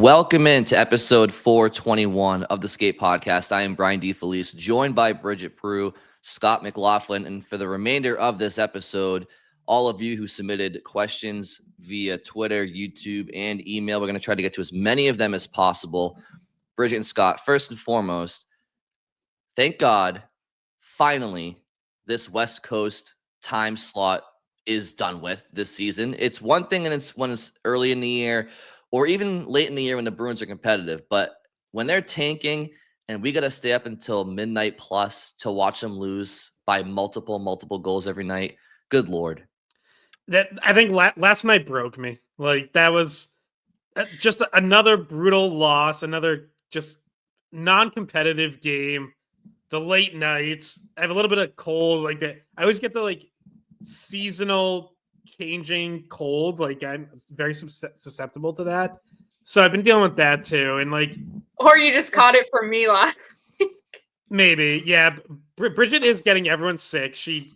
Welcome into episode 421 of the Skate Podcast. I am Brian DeFelice, joined by Bridget Prue, Scott McLaughlin, and for the remainder of this episode, all of you who submitted questions via Twitter, YouTube, and email, we're going to try to get to as many of them as possible. Bridget and Scott, first and foremost, thank God, finally, this West Coast time slot is done with this season. It's one thing and it's when it's early in the year or even late in the year when the Bruins are competitive. But when they're tanking and we got to stay up until midnight plus to watch them lose by multiple goals every night, good Lord. That I think last night broke me. Like, that was just another brutal loss, another just non-competitive game. The late nights, I have a little bit of cold, like that. I always get the seasonal changing cold. Like, I'm very susceptible to that. So I've been dealing with that too. And or you just caught it from me last week. Maybe, yeah. Bridget is getting everyone sick. She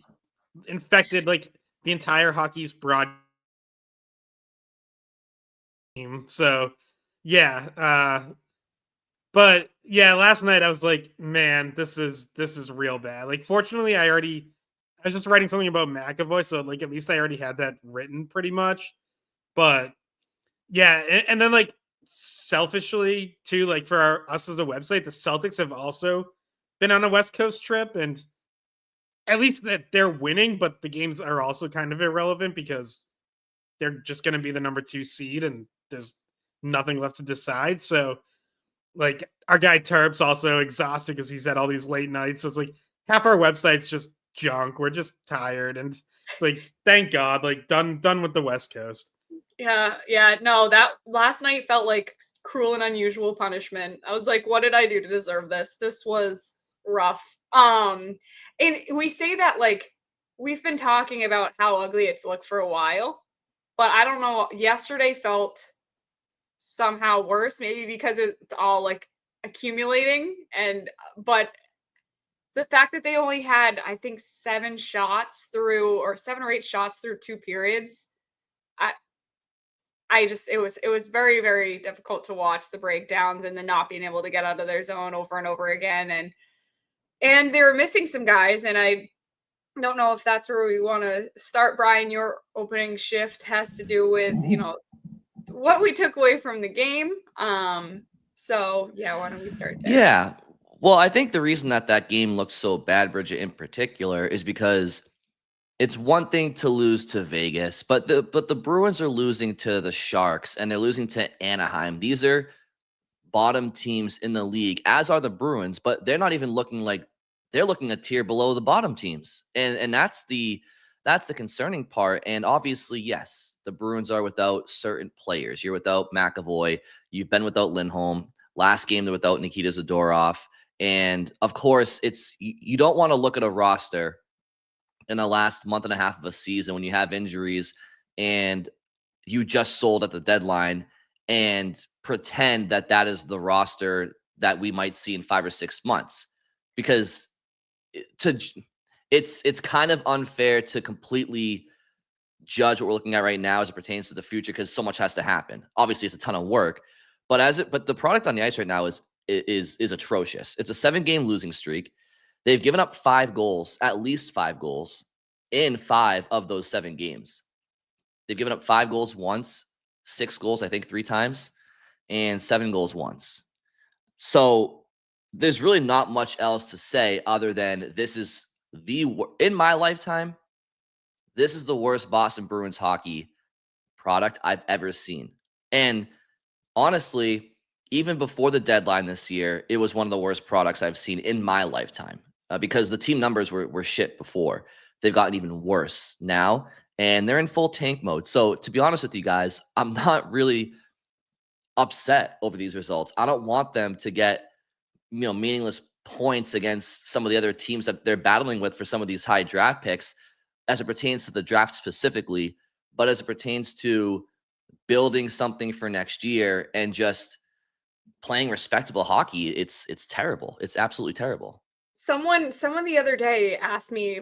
infected the entire hockey's broad team. So yeah. But yeah, last night I was like, man, this is real bad. Fortunately, I was just writing something about McAvoy, so at least I already had that written pretty much. But yeah, and then selfishly too, for us as a website, the Celtics have also been on a West Coast trip, and at least that they're winning, but the games are also kind of irrelevant because they're just going to be the number 2 seed and there's nothing left to decide. So our guy Terp's also exhausted because he's had all these late nights. So it's half our website's just junk. We're just tired. And it's thank God, done with the West Coast. Yeah. No, that last night felt like cruel and unusual punishment. I was like, what did I do to deserve this? This was rough. And we say that we've been talking about how ugly it's looked for a while, but I don't know. Yesterday felt somehow worse, maybe because it's all accumulating. But the fact that they only had, I think, 7 or 8 shots through 2 periods, it was very, very difficult to watch the breakdowns and the not being able to get out of their zone over and over again. And they were missing some guys, and I don't know if that's where we want to start. Brian, your opening shift has to do with, what we took away from the game. So yeah, why don't we start there? Yeah. Well, I think the reason that game looked so bad, Bridget, in particular, is because it's one thing to lose to Vegas, but the Bruins are losing to the Sharks and they're losing to Anaheim. These are bottom teams in the league, as are the Bruins, but they're not even looking like they're looking a tier below the bottom teams. And that's the concerning part. And obviously, yes, the Bruins are without certain players. You're without McAvoy. You've been without Lindholm. Last game, they're without Nikita Zadorov. And of course, you don't want to look at a roster in the last month and a half of a season when you have injuries and you just sold at the deadline and pretend that is the roster that we might see in 5 or 6 months, because it's kind of unfair to completely judge what we're looking at right now as it pertains to the future, because so much has to happen. Obviously, it's a ton of work, but the product on the ice right now is atrocious. It's a 7-game losing streak. They've given up 5 goals, at least 5 goals, in 5 of those 7 games. They've given up 5 goals once, 6 goals, I think, 3 times, and 7 goals once. So there's really not much else to say other than this is in my lifetime, this is the worst Boston Bruins hockey product I've ever seen. And honestly, even before the deadline this year, it was one of the worst products I've seen in my lifetime, because the team numbers were shit before. They've gotten even worse now, and they're in full tank mode. So to be honest with you guys, I'm not really upset over these results. I don't want them to get, meaningless points against some of the other teams that they're battling with for some of these high draft picks as it pertains to the draft specifically, but as it pertains to building something for next year and just playing respectable hockey, it's terrible. It's absolutely terrible. Someone the other day asked me,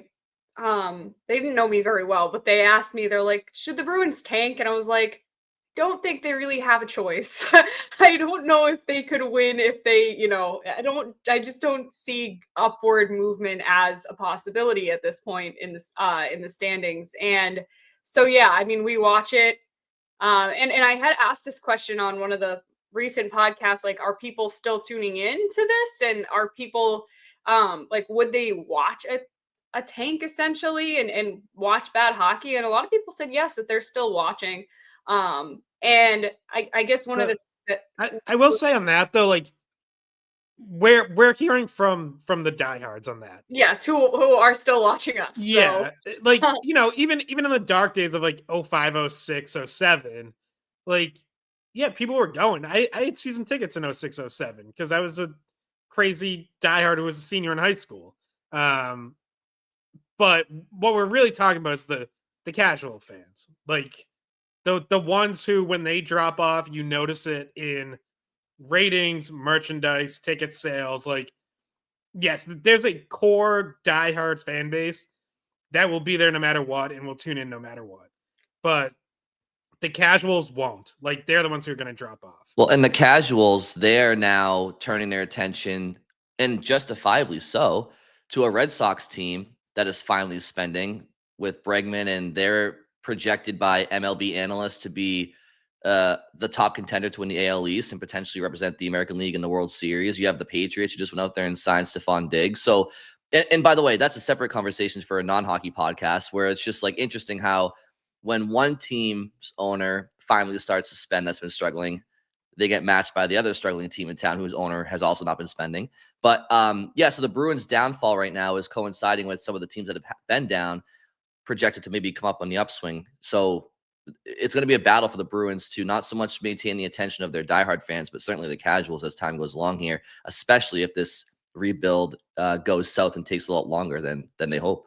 they didn't know me very well, but they asked me, they're like, should the Bruins tank? And I was like, don't think they really have a choice. I don't know if they could win if they, I just don't see upward movement as a possibility at this point in the standings. And so yeah, I mean, we watch it. And I had asked this question on one of the recent podcasts, like, are people still tuning in to this? And are people like, would they watch a tank essentially and watch bad hockey? And a lot of people said yes, that they're still watching. And I guess one of the I will say on that though, like we're hearing from the diehards on that. yes, who are still watching us. Yeah, So. like even in the dark days of like 05, 06, 07, like yeah, people were going. I had season tickets in 06, 07 because I was a crazy diehard who was a senior in high school. But what we're really talking about is the casual fans, like the ones who, when they drop off, you notice it in ratings, merchandise, ticket sales. Like, yes, there's a core diehard fan base that will be there no matter what and will tune in no matter what. But the casuals won't. Like, they're the ones who are going to drop off. Well, and the casuals, they're now turning their attention, and justifiably so, to a Red Sox team that is finally spending with Bregman, and they're projected by MLB analysts to be the top contender to win the AL East and potentially represent the American League in the World Series. You have the Patriots who just went out there and signed Stephon Diggs. So, and by the way, that's a separate conversation for a non-hockey podcast, where it's just like interesting how when one team's owner finally starts to spend that's been struggling, they get matched by the other struggling team in town whose owner has also not been spending. But yeah, so the Bruins' downfall right now is coinciding with some of the teams that have been down, projected to maybe come up on the upswing. So it's going to be a battle for the Bruins to not so much maintain the attention of their diehard fans, but certainly the casuals as time goes along here, especially if this rebuild goes south and takes a lot longer than they hope.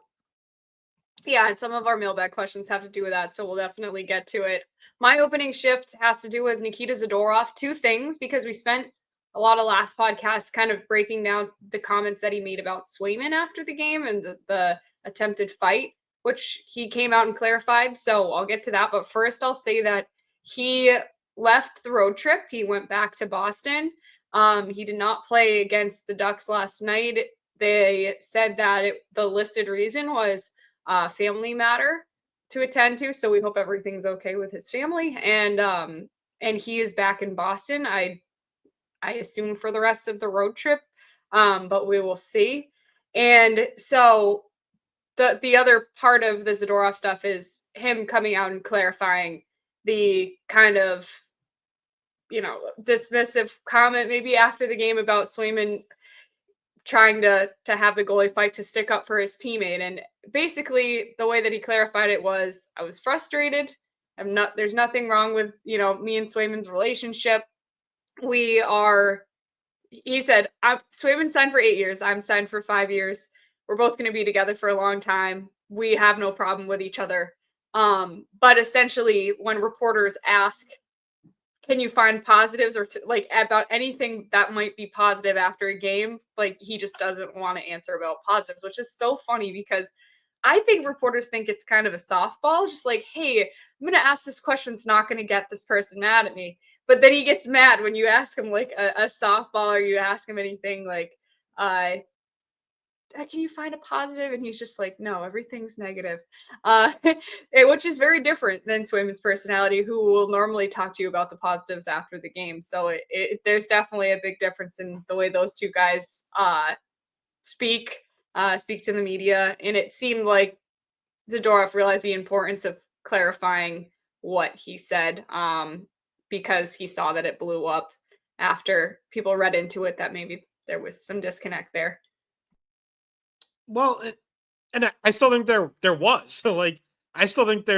Yeah, and some of our mailbag questions have to do with that, so we'll definitely get to it. My opening shift has to do with Nikita Zadorov. Two things, because we spent a lot of last podcast kind of breaking down the comments that he made about Swayman after the game and the attempted fight, which he came out and clarified. So I'll get to that. But first, I'll say that he left the road trip. He went back to Boston. He did not play against the Ducks last night. They said that the listed reason was family matter to attend to. So we hope everything's okay with his family. And he is back in Boston. I assume for the rest of the road trip. But we will see. And so the other part of the Zadorov stuff is him coming out and clarifying the kind of, dismissive comment maybe after the game about Swayman trying to have the goalie fight to stick up for his teammate. And basically the way that he clarified it was, I was frustrated. There's nothing wrong with, me and Swayman's relationship. He said, Swayman signed for 8 years. I'm signed for 5 years. We're both going to be together for a long time. We have no problem with each other. But essentially when reporters ask, can you find positives or like about anything that might be positive after a game? Like, he just doesn't want to answer about positives, which is so funny because I think reporters think it's kind of a softball, just like, hey, I'm going to ask this question. It's not going to get this person mad at me. But then he gets mad when you ask him like a softball, or you ask him anything like, can you find a positive? And he's just like, no, everything's negative. Which is very different than Swayman's personality, who will normally talk to you about the positives after the game. So there's definitely a big difference in the way those two guys speak to the media. And it seemed like Zadorov realized the importance of clarifying what he said, because he saw that it blew up after people read into it that maybe there was some disconnect there. Well, and I still think there was. So, like, I still think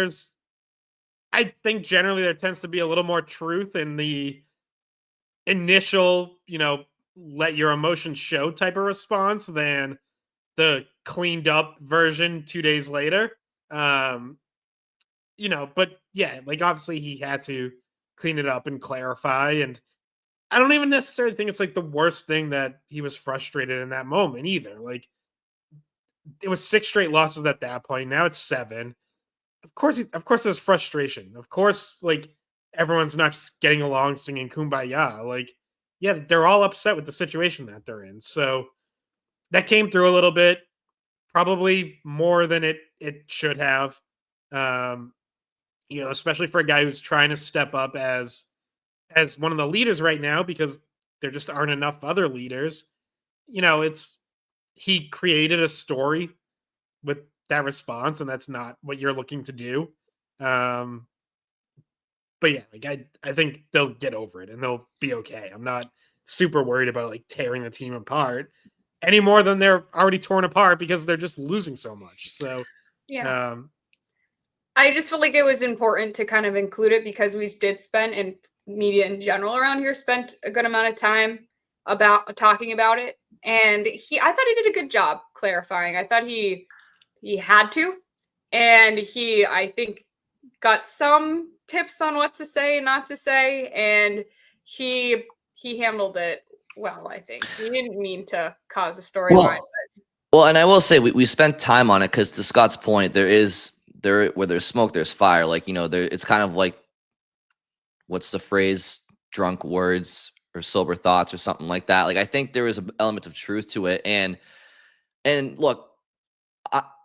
I think generally there tends to be a little more truth in the initial, let your emotions show type of response than the cleaned up version 2 days later. But yeah, like, obviously he had to clean it up and clarify. And I don't even necessarily think it's like the worst thing that he was frustrated in that moment either. Like, it was 6 straight losses at that point. Now it's 7. Of course there's frustration. Of course, like, everyone's not just getting along singing Kumbaya. Like, yeah, they're all upset with the situation that they're in. So that came through a little bit, probably more than it should have. Um, especially for a guy who's trying to step up as one of the leaders right now, because there just aren't enough other leaders. It's he created a story with that response, and that's not what you're looking to do. Um, but yeah, like I think they'll get over it and they'll be okay. I'm not super worried about like tearing the team apart any more than they're already torn apart because they're just losing so much. So yeah. I just feel like it was important to kind of include it because we did spend, and media in general around here spent a good amount of time about talking about it. And I thought he did a good job clarifying. I thought he had to, and I think, got some tips on what to say and not to say, and he handled it well. I think he didn't mean to cause a storyline. Well, and I will say we spent time on it because, to Scott's point, where there's smoke, there's fire. Like, it's kind of like, what's the phrase? Drunk words or sober thoughts or something like that. Like, I think there is an element of truth to it. And look,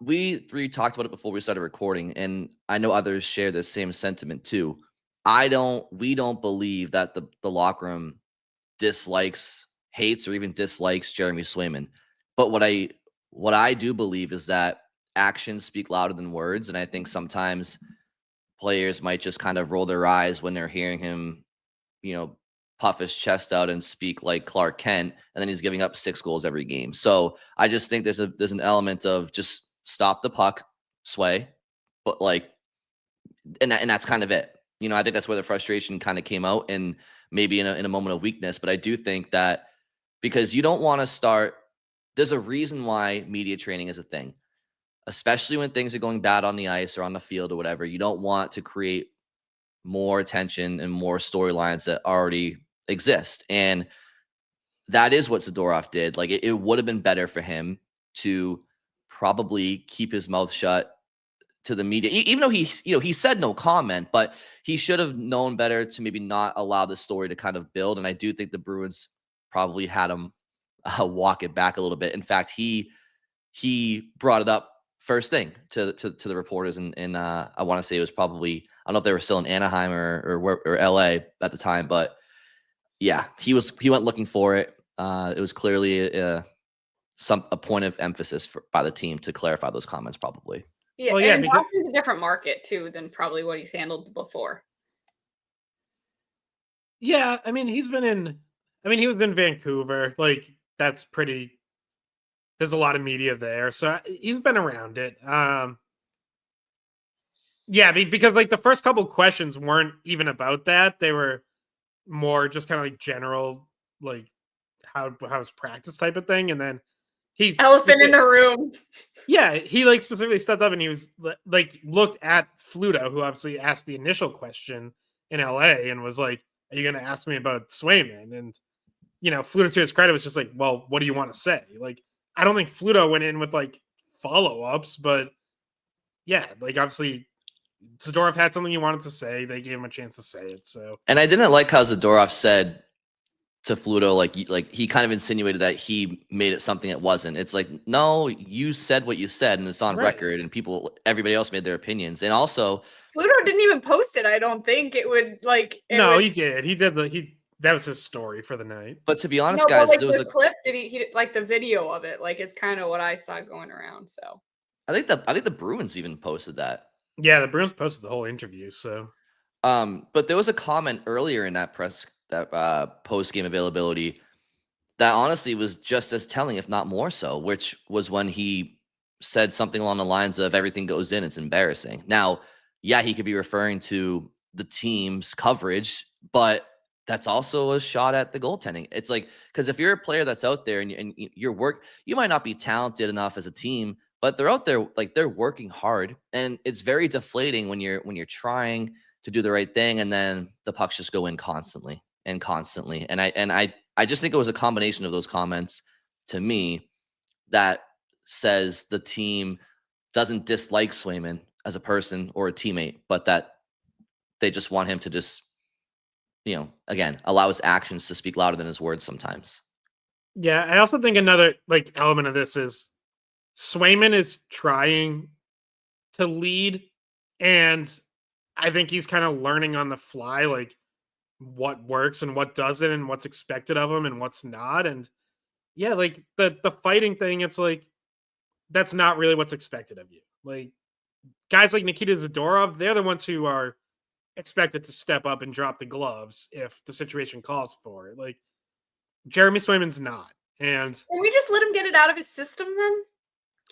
we three talked about it before we started recording, and I know others share the same sentiment too. We don't believe that the locker room hates or even dislikes Jeremy Swayman. But what I do believe is that actions speak louder than words. And I think sometimes players might just kind of roll their eyes when they're hearing him, puff his chest out and speak like Clark Kent, and then he's giving up 6 goals every game. So I just think there's an element of just stop the puck, Sway, but and that's kind of it. I think that's where the frustration kind of came out, and maybe in a moment of weakness. But I do think that, because you don't want to start, there's a reason why media training is a thing, especially when things are going bad on the ice or on the field or whatever. You don't want to create more attention and more storylines that already exist. And that is what Zadorov did. Like, it would have been better for him to probably keep his mouth shut to the media, even though he said no comment, but he should have known better to maybe not allow the story to kind of build. And I do think the Bruins probably had him walk it back a little bit. In fact, he brought it up first thing to the reporters, and I want to say it was probably, I don't know if they were still in Anaheim or LA at the time, but yeah, he went looking for it. It was clearly a point of emphasis by the team to clarify those comments, probably. Yeah, well, yeah, and Boston's a different market too than probably what he's handled before. Yeah, I mean, he was in Vancouver. Like, that's pretty. There's a lot of media there, so he's been around it. Yeah, because like the first couple questions weren't even about that; they were more just kind of like general, like how's practice type of thing, and then elephant in the room. Yeah, he like specifically stepped up and he was like looked at Fluto, who obviously asked the initial question in LA, and was like, "Are you going to ask me about Swayman?" And Fluto, to his credit, was just like, "Well, what do you want to say?" Like, I don't think Fluto went in with like follow-ups, but yeah, like obviously Zadorov had something he wanted to say. They gave him a chance to say it. So, and I didn't like how Zadorov said to Fluto, like he kind of insinuated that he made it something it wasn't. It's like, no, you said what you said, and it's on record, and everybody else made their opinions. And also, Fluto didn't even post it. I don't think it would like. He did. He did that was his story for the night. But to be honest, guys, like, there was a clip. Did he like the video of it? Like, it's kind of what I saw going around. So I think the Bruins even posted that. Yeah, the Bruins posted the whole interview. So, but there was a comment earlier in that post game availability that honestly was just as telling, if not more so, which was when he said something along the lines of "everything goes in, it's embarrassing." Now, yeah, he could be referring to the team's coverage, but that's also a shot at the goaltending. It's like, because if you're a player that's out there and your work, you might not be talented enough as a team, but they're out there, like, they're working hard, and it's very deflating when you're trying to do the right thing, and then the pucks just go in constantly. And I just think it was a combination of those comments, to me, that says the team doesn't dislike Swayman as a person or a teammate, but that they just want him to just again, allow his actions to speak louder than his words sometimes. Yeah, I also think another element of this is Swayman is trying to lead, and I think he's kind of learning on the fly, what works and what doesn't, and what's expected of him and what's not. And yeah, the fighting thing, it's that's not really what's expected of you. Guys like Nikita Zadorov, they're the ones who are expected to step up and drop the gloves if the situation calls for it. Jeremy Swayman's not. And can we just let him get it out of his system then?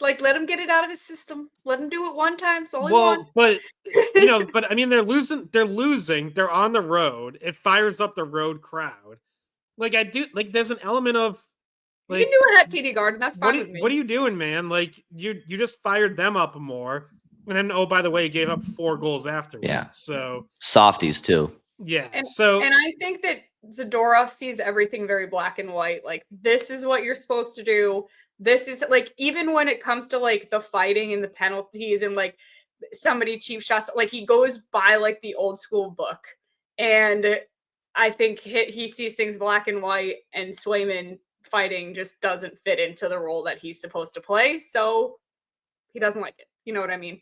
Let him get it out of his system. Let him do it one time. It's only one. But but I mean, they're losing. They're on the road. It fires up the road crowd. There's an element of you can do it at TD Garden. That's fine with me. What are you doing, man? You just fired them up more, and then by the way, you gave up 4 goals afterwards. Yeah. So softies too. Yeah. And I think that Zadorov sees everything very black and white. This is what you're supposed to do. This is even when it comes to the fighting and the penalties and somebody cheap shots, he goes by the old school book. And I think he sees things black and white, and Swayman fighting just doesn't fit into the role that he's supposed to play. So he doesn't like it. You know what I mean?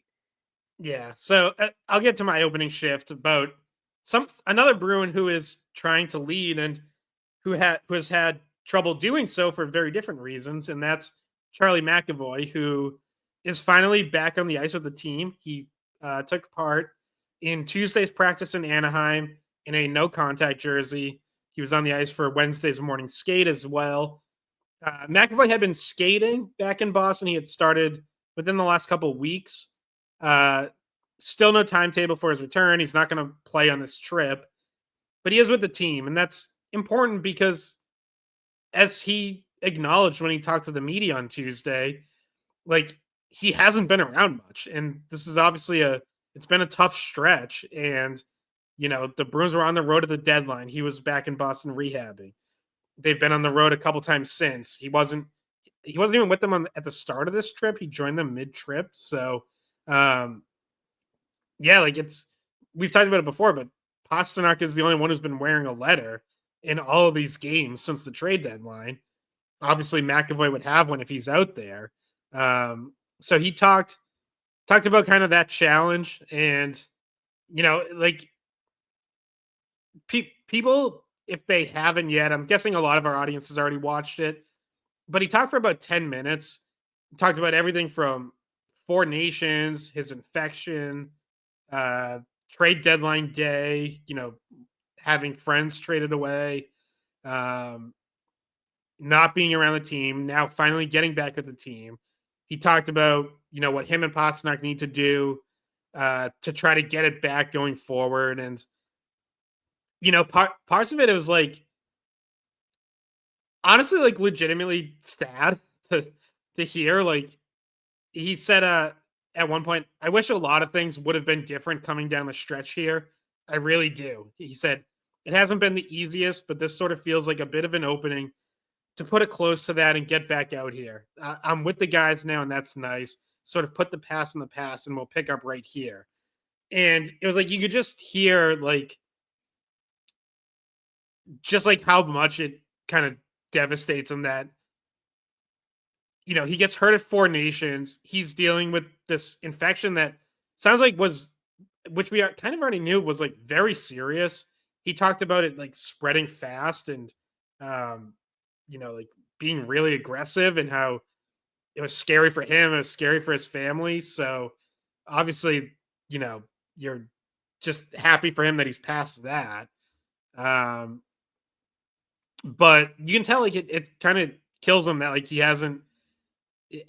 Yeah. So I'll get to my opening shift about another Bruin who is trying to lead and who has had trouble doing so for very different reasons, and that's Charlie McAvoy, who is finally back on the ice with the team. He took part in Tuesday's practice in Anaheim in a no-contact jersey. He was on the ice for Wednesday's morning skate as well. McAvoy had been skating back in Boston. He had started within the last couple of weeks. Still no timetable for his return. He's not going to play on this trip, but he is with the team, and that's important because, as he acknowledged when he talked to the media on Tuesday, he hasn't been around much, and this is obviously it's been a tough stretch. And the Bruins were on the road at the deadline. He was back in Boston rehabbing. They've been on the road a couple times since. He wasn't even with them at the start of this trip. He joined them mid-trip. So yeah, we've talked about it before, but Pastrnak is the only one who's been wearing a letter in all of these games since the trade deadline. Obviously, McAvoy would have one if he's out there. So he talked about kind of that challenge, and people, if they haven't yet, I'm guessing a lot of our audience has already watched it, but he talked for about 10 minutes. He talked about everything from 4 Nations, his infection, trade deadline day, having friends traded away, not being around the team, now finally getting back with the team. He talked about, what him and Pastrnak need to do to try to get it back going forward. And, parts of it was honestly, legitimately sad to hear. He said at one point, I wish a lot of things would have been different coming down the stretch here. I really do. He said, it hasn't been the easiest, but this sort of feels like a bit of an opening to put it close to that and get back out here. I'm with the guys now, and that's nice. Sort of put the past in the past, and we'll pick up right here. And it was you could just hear just how much it kind of devastates him that he gets hurt at 4 Nations. He's dealing with this infection that sounds which we kind of already knew was very serious. He talked about it spreading fast and being really aggressive, and how it was scary for him. It was scary for his family. So obviously, you're just happy for him that he's past that. But you can tell it kind of kills him that he hasn't,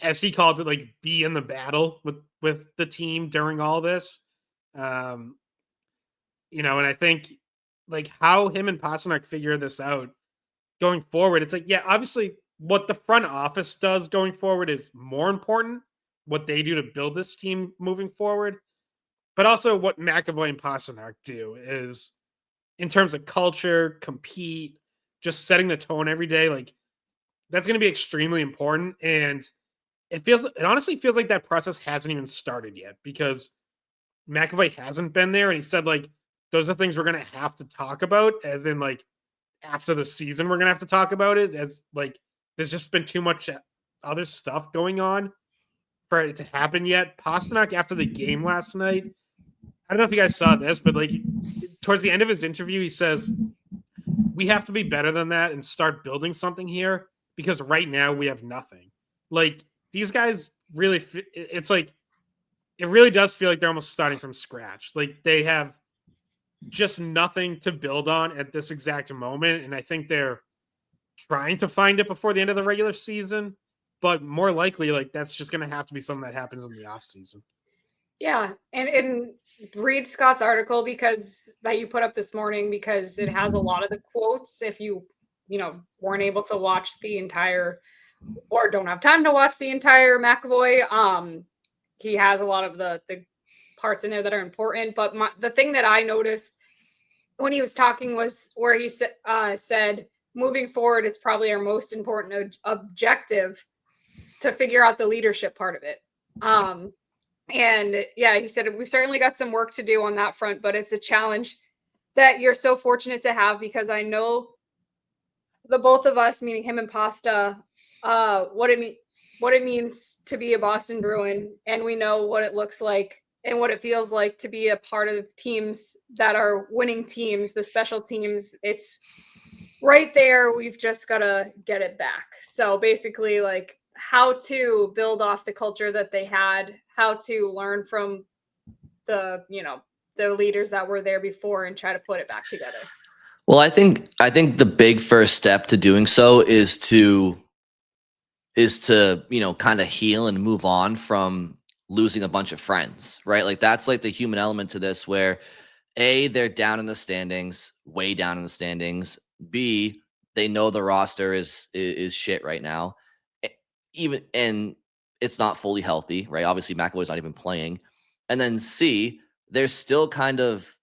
as he called it, be in the battle with the team during all this. And I think how him and Pastrnak figure this out going forward, it's obviously what the front office does going forward is more important, what they do to build this team moving forward, but also what McAvoy and Pastrnak do is, in terms of culture, compete, just setting the tone every day, that's going to be extremely important. And it honestly feels like that process hasn't even started yet, because McAvoy hasn't been there. And he said those are things we're going to have to talk about, as in like after the season, we're going to have to talk about it, as like there's just been too much other stuff going on for it to happen yet. Pasternak, after the game last night, I don't know if you guys saw this, but like towards the end of his interview, he says, we have to be better than that and start building something here, because right now we have nothing. Like these guys really, it's like, it really does feel like they're almost starting from scratch. Like they have just nothing to build on at this exact moment. And I think they're trying to find it before the end of the regular season, but more likely, like that's just going to have to be something that happens in the off season. Yeah, and read Scott's article because that you put up this morning, because it has a lot of the quotes. If you weren't able to watch the entire or don't have time to watch the entire McAvoy, he has a lot of the parts in there that are important. But the thing that I noticed when he was talking was where he said, moving forward, it's probably our most important objective to figure out the leadership part of it. And yeah, he said, we've certainly got some work to do on that front, but it's a challenge that you're so fortunate to have, because I know the both of us, meaning him and Pasta, what it means to be a Boston Bruin, and we know what it looks like and what it feels like to be a part of teams that are winning teams, the special teams. It's right there. We've just got to get it back. So basically, like how to build off the culture that they had, how to learn from the leaders that were there before and try to put it back together. Well, I think the big first step to doing so is to kind of heal and move on from losing a bunch of friends, right? Like that's like the human element to this, where A, they're down in the standings, way down in the standings. B, they know the roster is shit right now. And it's not fully healthy, right? Obviously, McAvoy's not even playing. And then C, they're still kind of,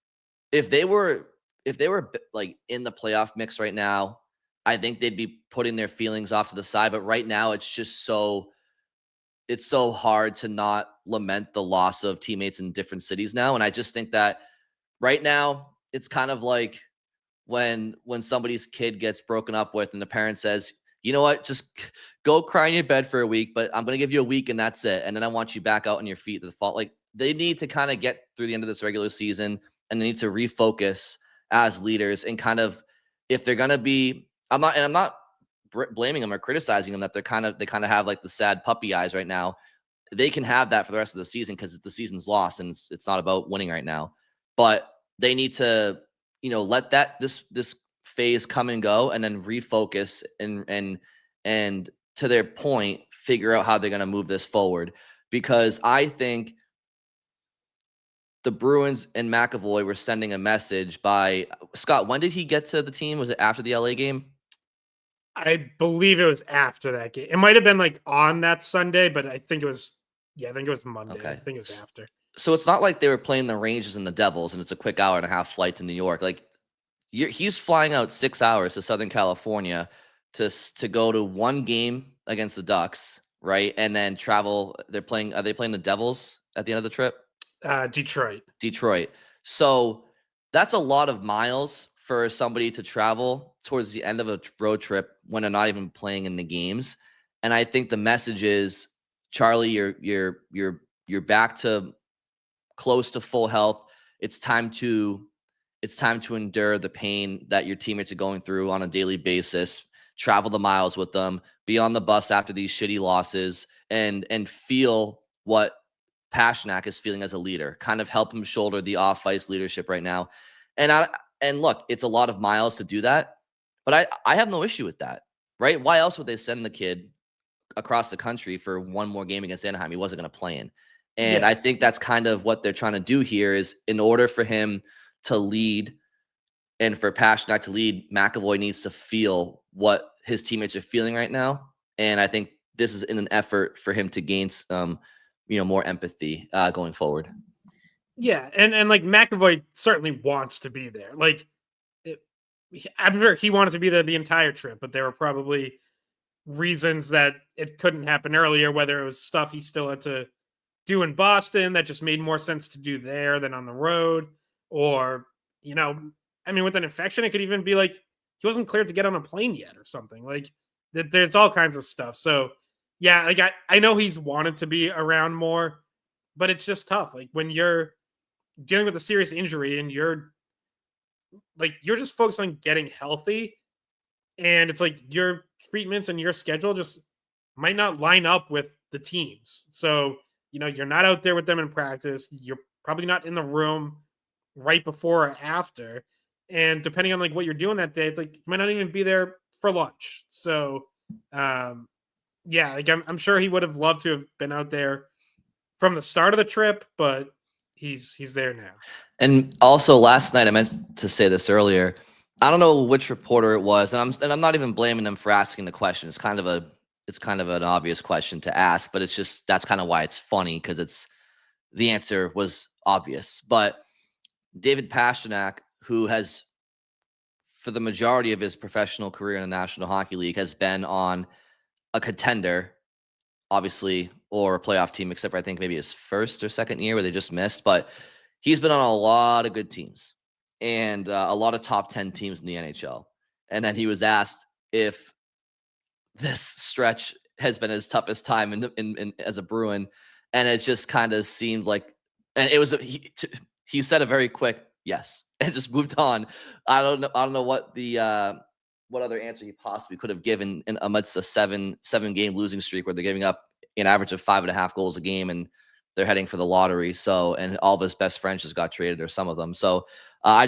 if they were like in the playoff mix right now, I think they'd be putting their feelings off to the side. But right now, it's so hard to not lament the loss of teammates in different cities now. And I just think that right now, it's kind of like when somebody's kid gets broken up with and the parent says, you know what, just go cry in your bed for a week, but I'm going to give you a week and that's it. And then I want you back out on your feet to the fall. Like they need to kind of get through the end of this regular season, and they need to refocus as leaders and kind of, if they're going to be, I'm not blaming them or criticizing them that they kind of have like the sad puppy eyes right now. They can have that for the rest of the season because the season's lost and it's not about winning right now. But they need to, let this phase come and go, and then refocus and to their point, figure out how they're going to move this forward. Because I think the Bruins and McAvoy were sending a message by Scott. When did he get to the team? Was it after the LA game? I believe it was after that game. It might have been like on that Sunday, but I think it was Monday. Okay. I think it was after. So it's not like they were playing the Rangers and the Devils, and it's a quick hour and a half flight to New York. Like he's flying out 6 hours to Southern California to go to one game against the Ducks, right? And then travel. Are they playing the Devils at the end of the trip? Detroit. So that's a lot of miles for somebody to travel towards the end of a road trip when they're not even playing in the games. And I think the message is, Charlie, you're back to close to full health. It's time to endure the pain that your teammates are going through on a daily basis. Travel the miles with them, be on the bus after these shitty losses, and feel what Pasternak is feeling as a leader. Kind of help him shoulder the off-ice leadership right now. And look, it's a lot of miles to do that, but I have no issue with that, right? Why else would they send the kid across the country for one more game against Anaheim he wasn't going to play in? And I think that's kind of what they're trying to do here, is in order for him to lead and for Pasternak to lead, McAvoy needs to feel what his teammates are feeling right now. And I think this is in an effort for him to gain some, more empathy going forward. Yeah, and like McAvoy certainly wants to be there. Like, I'm sure he wanted to be there the entire trip, but there were probably reasons that it couldn't happen earlier, whether it was stuff he still had to do in Boston that just made more sense to do there than on the road, or I mean, with an infection, it could even be like he wasn't cleared to get on a plane yet or something. Like there's all kinds of stuff. So yeah, like I know he's wanted to be around more, but it's just tough. Like when you're dealing with a serious injury and you're just focused on getting healthy, and it's like your treatments and your schedule just might not line up with the teams. So, you're not out there with them in practice. You're probably not in the room right before or after. And depending on like what you're doing that day, it's like you might not even be there for lunch. So, yeah, like I'm sure he would have loved to have been out there from the start of the trip, but he's there now. And also last night, I meant to say this earlier. I don't know which reporter it was, and I'm not even blaming them for asking the question. It's kind of an obvious question to ask, but it's just that's kind of why it's funny because the answer was obvious. But David Pastrnak, who has for the majority of his professional career in the National Hockey League has been on a contender, obviously, or a playoff team, except for I think maybe his first or second year where they just missed. But he's been on a lot of good teams and a lot of top 10 teams in the NHL. And then he was asked if this stretch has been his toughest time in as a Bruin. And it just kind of seemed like, and it was, he said a very quick yes and just moved on. I don't know what what other answer he possibly could have given amidst a seven game losing streak where they're giving up an average of 5.5 goals a game and they're heading for the lottery. So, and all of his best friends just got traded, or some of them. So I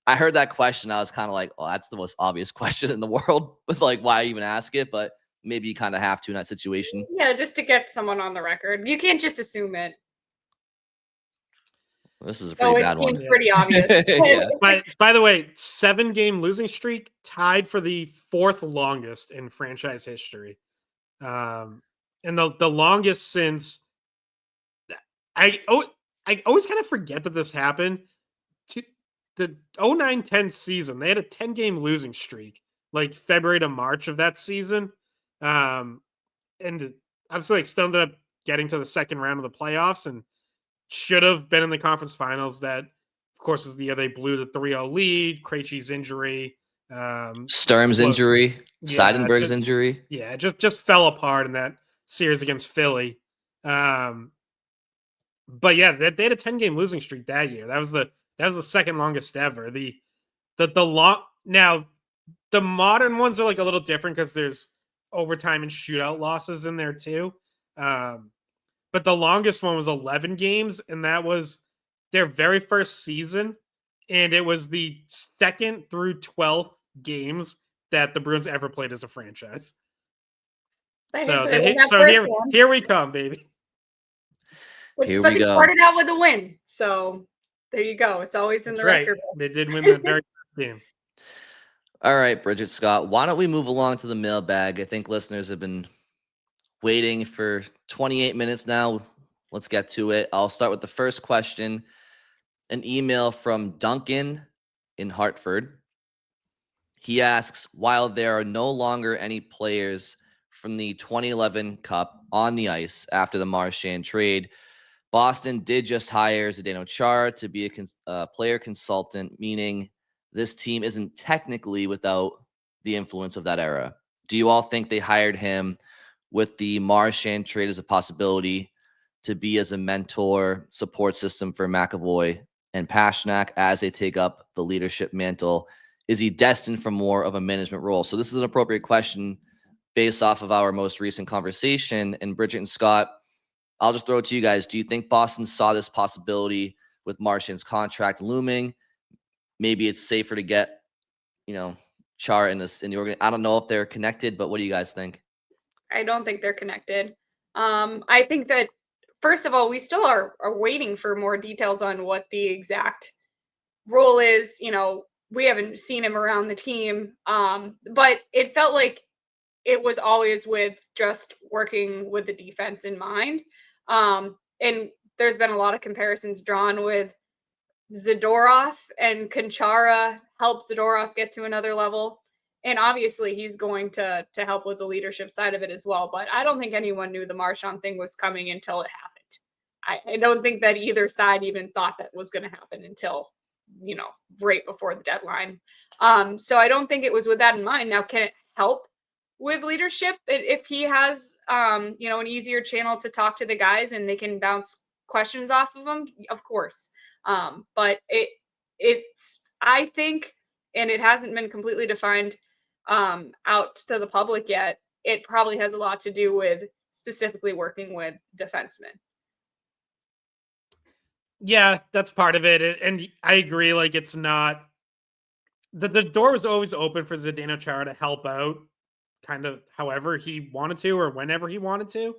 heard that question. I was kind of like, oh, that's the most obvious question in the world. With like, why even ask it? But maybe you kind of have to in that situation. Yeah, just to get someone on the record. You can't just assume it. This is a pretty bad one. Pretty obvious. Yeah. By the way, 7-game losing streak tied for the 4th longest in franchise history. And the longest since I always kind of forget that this happened. The 09-10 season, they had a 10-game losing streak, like February to March of that season. And obviously, like, still ended up getting to the second round of the playoffs and should have been in the conference finals. That, of course, was the year they blew the 3-0 lead, Krejci's injury. Sturm's injury, Seidenberg's injury. Yeah, just fell apart in that series against Philly. But yeah, they had a 10-game losing streak that year. That was the second longest ever. Now the modern ones are like a little different because there's overtime and shootout losses in there too. But the longest one was 11 games, and that was their very first season, and it was the 2nd through 12th games that the Bruins ever played as a franchise. So here we come, baby. Here we go. Started out with a win, so there you go. It's always in the record. They did win the very first game. All right, Bridget Scott, why don't we move along to the mailbag? I think listeners have been waiting for 28 minutes now. Let's get to it. I'll start with the first question. An email from Duncan in Hartford. He asks, while there are no longer any players from the 2011 Cup on the ice after the Marchand trade, Boston did just hire Zdeno Chara to be a player consultant, meaning this team isn't technically without the influence of that era. Do you all think they hired him with the Marchand trade as a possibility to be as a mentor support system for McAvoy and Pastrnak as they take up the leadership mantle? Is he destined for more of a management role? So this is an appropriate question based off of our most recent conversation. And Bridget and Scott, I'll just throw it to you guys. Do you think Boston saw this possibility with Marchand's contract looming? Maybe it's safer to get, Chara in the organ. I don't know if they're connected, but what do you guys think? I don't think they're connected. I think that, first of all, we still are waiting for more details on what the exact role is. We haven't seen him around the team, but it felt like it was always with just working with the defense in mind. And there's been a lot of comparisons drawn with Zadorov, and Chara help Zadorov get to another level. And obviously he's going to help with the leadership side of it as well. But I don't think anyone knew the Marchand thing was coming until it happened. I don't think that either side even thought that was going to happen until right before the deadline. So I don't think it was with that in mind. Now, can it help with leadership if he has, an easier channel to talk to the guys and they can bounce questions off of him? Of course. But it's, I think, and it hasn't been completely defined out to the public yet, it probably has a lot to do with specifically working with defensemen. Yeah, that's part of it. And I agree. Like, it's not the door was always open for Zdeno Chara to help out kind of however he wanted to or whenever he wanted to.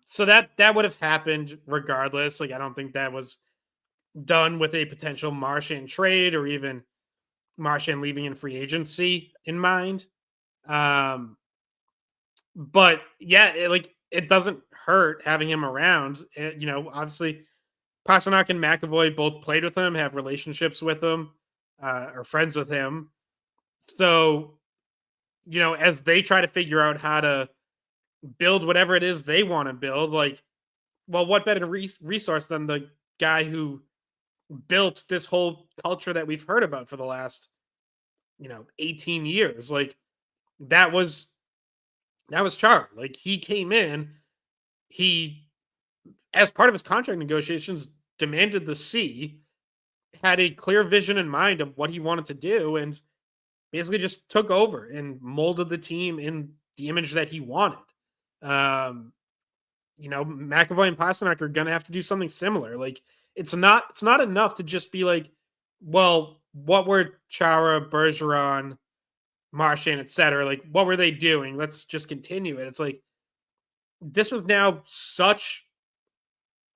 So that would have happened regardless. Like, I don't think that was done with a potential Marchand trade or even Marchand leaving in free agency in mind. But yeah, it doesn't hurt having him around. Obviously Pasternak and McAvoy both played with him, have relationships with him, are friends with him. So, as they try to figure out how to build whatever it is they want to build, what better resource than the guy who built this whole culture that we've heard about for the last, 18 years. That was Char. He came in, he, as part of his contract negotiations, demanded the C, had a clear vision in mind of what he wanted to do, and basically just took over and molded the team in the image that he wanted. McAvoy and Pasternak are going to have to do something similar. It's not enough to just be like, well, what were Chara, Bergeron, Marchand, etc. What were they doing? Let's just continue it. It's like, this is now such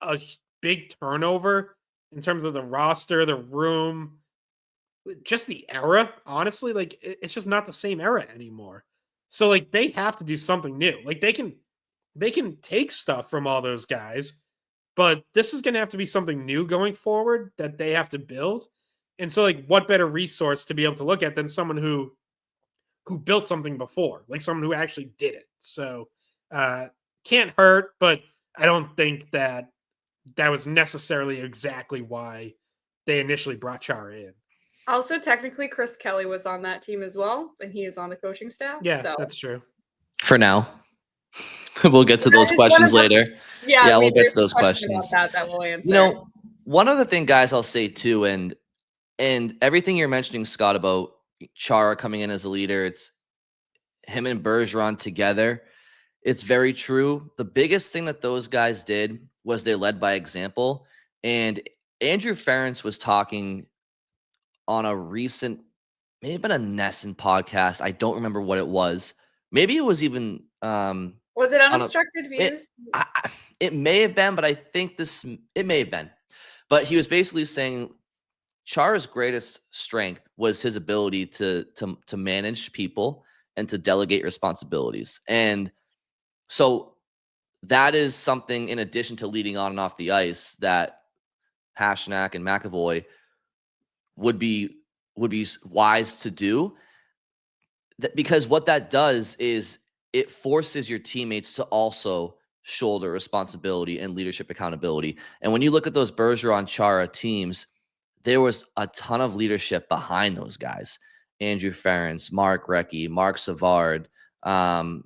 a big turnover in terms of the roster, the room, just the era. Honestly, it's just not the same era anymore. So they have to do something new. They can take stuff from all those guys, but this is going to have to be something new going forward that they have to build. And so what better resource to be able to look at than someone who built something before, someone who actually did it. So can't hurt, but I don't think that was necessarily exactly why they initially brought Chara in. Also, technically, Chris Kelly was on that team as well, and he is on the coaching staff. Yeah, so. That's true. For now. We'll get to those questions later. Yeah, we'll get to those questions. About that we'll answer. One other thing, guys, I'll say too, and everything you're mentioning, Scott, about Chara coming in as a leader, it's him and Bergeron together. It's very true. The biggest thing that those guys did was they led by example. And Andrew Ference was talking on a recent, may have been a Nesson podcast. I don't remember what it was. Maybe it was even was it Unobstructed Views? It may have been, but I think it may have been. But he was basically saying Chara's greatest strength was his ability to manage people and to delegate responsibilities. And so that is something, in addition to leading on and off the ice, that Pasternak and McAvoy would be wise to do. Because what that does is it forces your teammates to also shoulder responsibility and leadership accountability. And when you look at those Bergeron Chara teams, there was a ton of leadership behind those guys. Andrew Ference, Mark Recchi, Mark Savard, Sean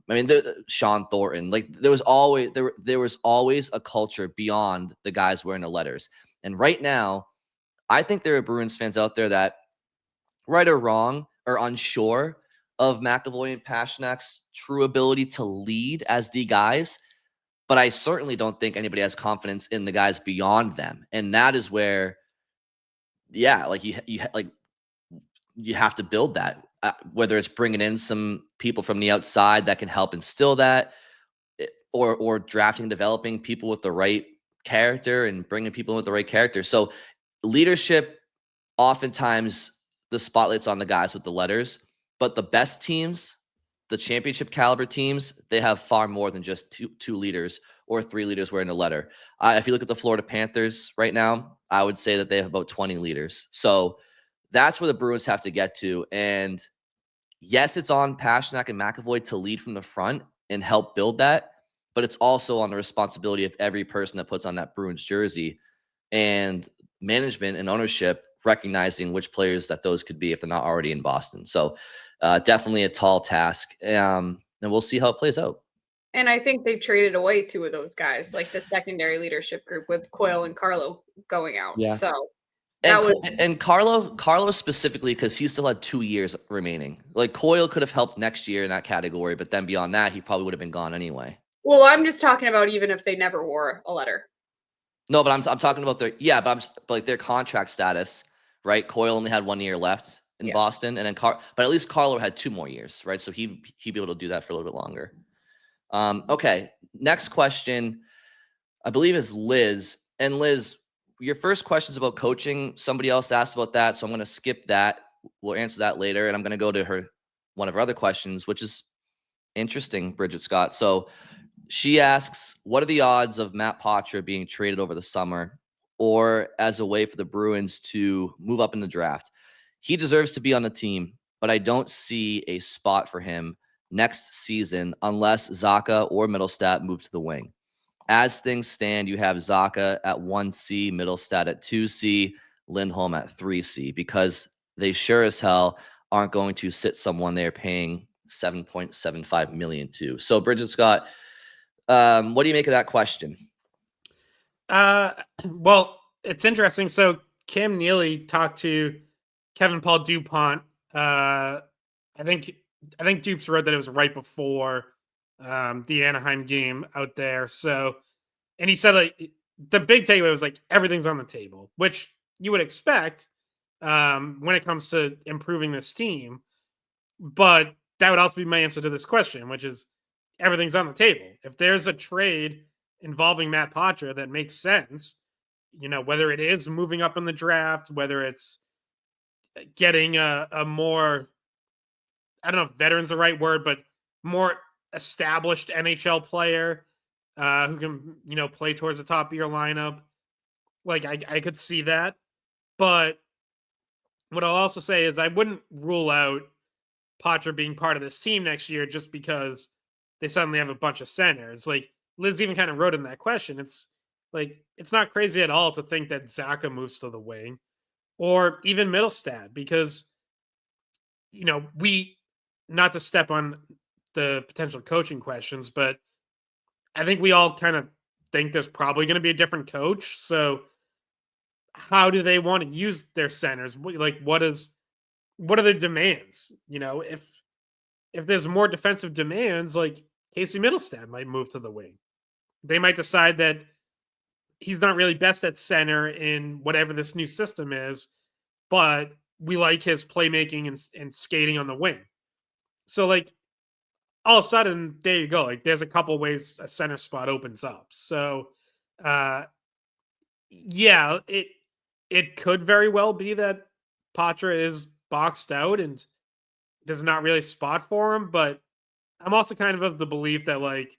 Thornton. There was always a culture beyond the guys wearing the letters. And right now, I think there are Bruins fans out there that, right or wrong, are unsure of McAvoy and Pasternak's true ability to lead as the guys. But I certainly don't think anybody has confidence in the guys beyond them. And that is where, you have to build that, whether it's bringing in some people from the outside that can help instill that, or drafting, developing people with the right character and bringing people in with the right character. So leadership, oftentimes the spotlight's on the guys with the letters, but the best teams, the championship caliber teams, they have far more than just two leaders or three leaders wearing a letter. If you look at the Florida Panthers right now, I would say that they have about 20 leaders. So that's where the Bruins have to get to. And yes, it's on Pasternak and McAvoy to lead from the front and help build that, but it's also on the responsibility of every person that puts on that Bruins jersey. And management and ownership recognizing which players that those could be if they're not already in Boston. So definitely a tall task. And we'll see how it plays out. And I think they traded away 2 of those guys, like the secondary leadership group with Coyle and Carlo going out. Yeah. So and Carlo specifically, because he still had 2 years remaining. Like Coyle could have helped next year in that category, but then beyond that, he probably would have been gone anyway. Well, I'm just talking about even if they never wore a letter. No, but I'm talking about but like their contract status, right? Coyle only had 1 year left in Boston, and then but at least Carlo had 2 more years, right? So he'd be able to do that for a little bit longer. Okay, next question, I believe is Liz. And Liz, your first question is about coaching. Somebody else asked about that, so I'm going to skip that. We'll answer that later, and I'm going to go to one of her other questions, which is interesting, Bridget Scott. So she asks, what are the odds of Matt Poitras being traded over the summer or as a way for the Bruins to move up in the draft? He deserves to be on the team, but I don't see a spot for him next season unless Zacha or Mittelstadt move to the wing. As things stand, you have Zacha at 1C, Mittelstadt at 2C, Lindholm at 3C, because they sure as hell aren't going to sit someone they're paying $7.75 million to. So, Bridget Scott, what do you make of that question? Well, it's interesting. So Cam Neely talked to Kevin Paul DuPont. I think Dupes wrote that it was right before the Anaheim game out there. So, and he said like the big takeaway was like everything's on the table, which you would expect when it comes to improving this team. But that would also be my answer to this question, which is everything's on the table. If there's a trade involving Matt Poitras that makes sense, whether it is moving up in the draft, whether it's getting a more, I don't know if veteran's the right word, but more established NHL player who can, play towards the top of your lineup. Like I could see that. But what I'll also say is I wouldn't rule out Poitras being part of this team next year just because they suddenly have a bunch of centers. Like Liz even kind of wrote in that question. It's like, it's not crazy at all to think that Zacha moves to the wing or even Mittelstadt because, we, not to step on the potential coaching questions, but I think we all kind of think there's probably going to be a different coach. So how do they want to use their centers? Like, what are their demands? If there's more defensive demands, like Casey Mittelstadt might move to the wing. They might decide that he's not really best at center in whatever this new system is, but we like his playmaking and skating on the wing. So like all of a sudden, there you go. Like there's a couple ways a center spot opens up. So yeah, it could very well be that Poitras is boxed out and there's not really a spot for him, but I'm also kind of the belief that like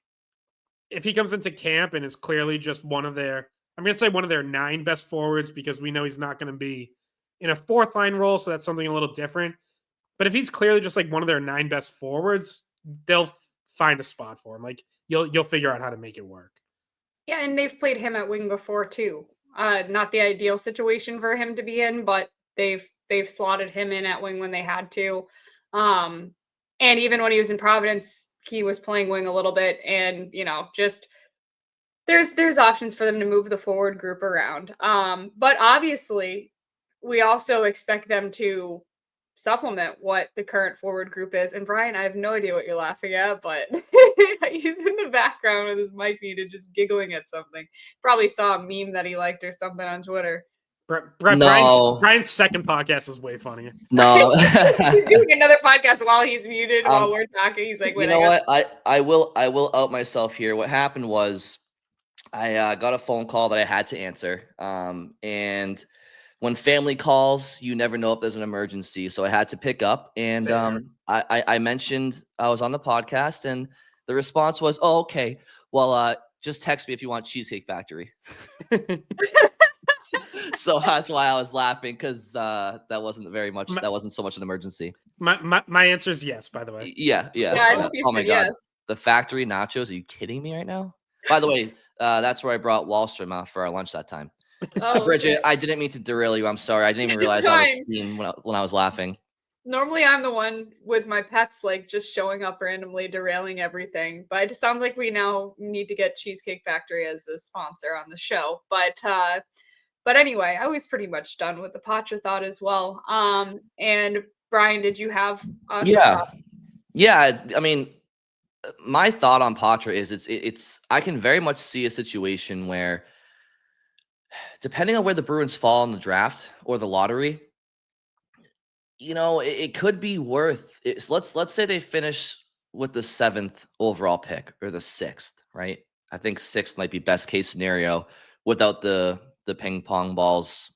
if he comes into camp and is clearly just one of their 9 best forwards, because we know he's not going to be in a fourth line role, so that's something a little different. But if he's clearly just like one of their 9 best forwards, they'll find a spot for him. Like you'll figure out how to make it work. Yeah, and they've played him at wing before too. Not the ideal situation for him to be in, but they've slotted him in at wing when they had to. And even when he was in Providence, he was playing wing a little bit, and just there's options for them to move the forward group around. But obviously, we also expect them to supplement what the current forward group is. And Brian, I have no idea what you're laughing at, but he's in the background with his mic muted, just giggling at something. Probably saw a meme that he liked or something on Twitter. No. Brian's second podcast is way funnier. No. He's doing another podcast while he's muted while we're talking. He's like, you know what? I will out myself here. What happened was I got a phone call that I had to answer. And when family calls, you never know if there's an emergency. So I had to pick up. And I mentioned I was on the podcast, and the response was, "Oh, okay. Well, just text me if you want Cheesecake Factory." So that's why I was laughing, because that wasn't so much an emergency. My answer is yes, by the way. Yeah. I hope you oh my said God. yes. The factory nachos. Are you kidding me right now? By the way, that's where I brought Wallstrom out for our lunch that time. Oh, Bridget, okay. I didn't mean to derail you. I'm sorry. I didn't even realize I was Fine. seen when I was laughing. Normally, I'm the one with my pets, like, just showing up randomly, derailing everything. But it sounds like we now need to get Cheesecake Factory as a sponsor on the show. But anyway, I was pretty much done with the Patra thought as well. And Brian, did you have a Yeah. thought? Yeah. I mean, my thought on Poitras is it's I can very much see a situation where, depending on where the Bruins fall in the draft or the lottery, it could be worth it. So let's say they finish with the 7th overall pick or the 6th, right? I think 6th might be best case scenario without the ping pong balls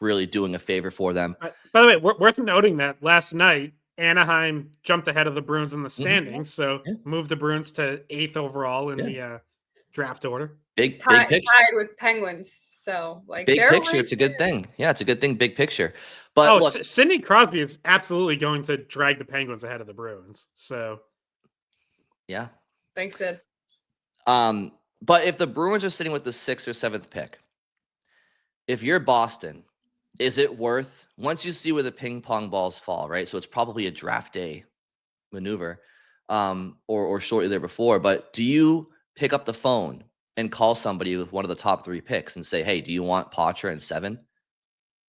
really doing a favor for them. By the way, worth noting that last night Anaheim jumped ahead of the Bruins in the Mhm. standings, so Yeah. moved the Bruins to 8th overall in Yeah. the draft order. Big Tied picture. with Penguins. So, like, Big they're picture. right It's a good there. thing. Yeah, it's a good thing. Big picture. But Oh, look, Sidney Crosby is absolutely going to drag the Penguins ahead of the Bruins. So, yeah. Thanks, Sid. But if the Bruins are sitting with the 6th or 7th pick, if you're Boston, is it worth, once you see where the ping pong balls fall, right? So it's probably a draft day maneuver, or shortly there before. But do you pick up the phone and call somebody with one of the top 3 picks and say, "Hey, do you want Poitras in 7?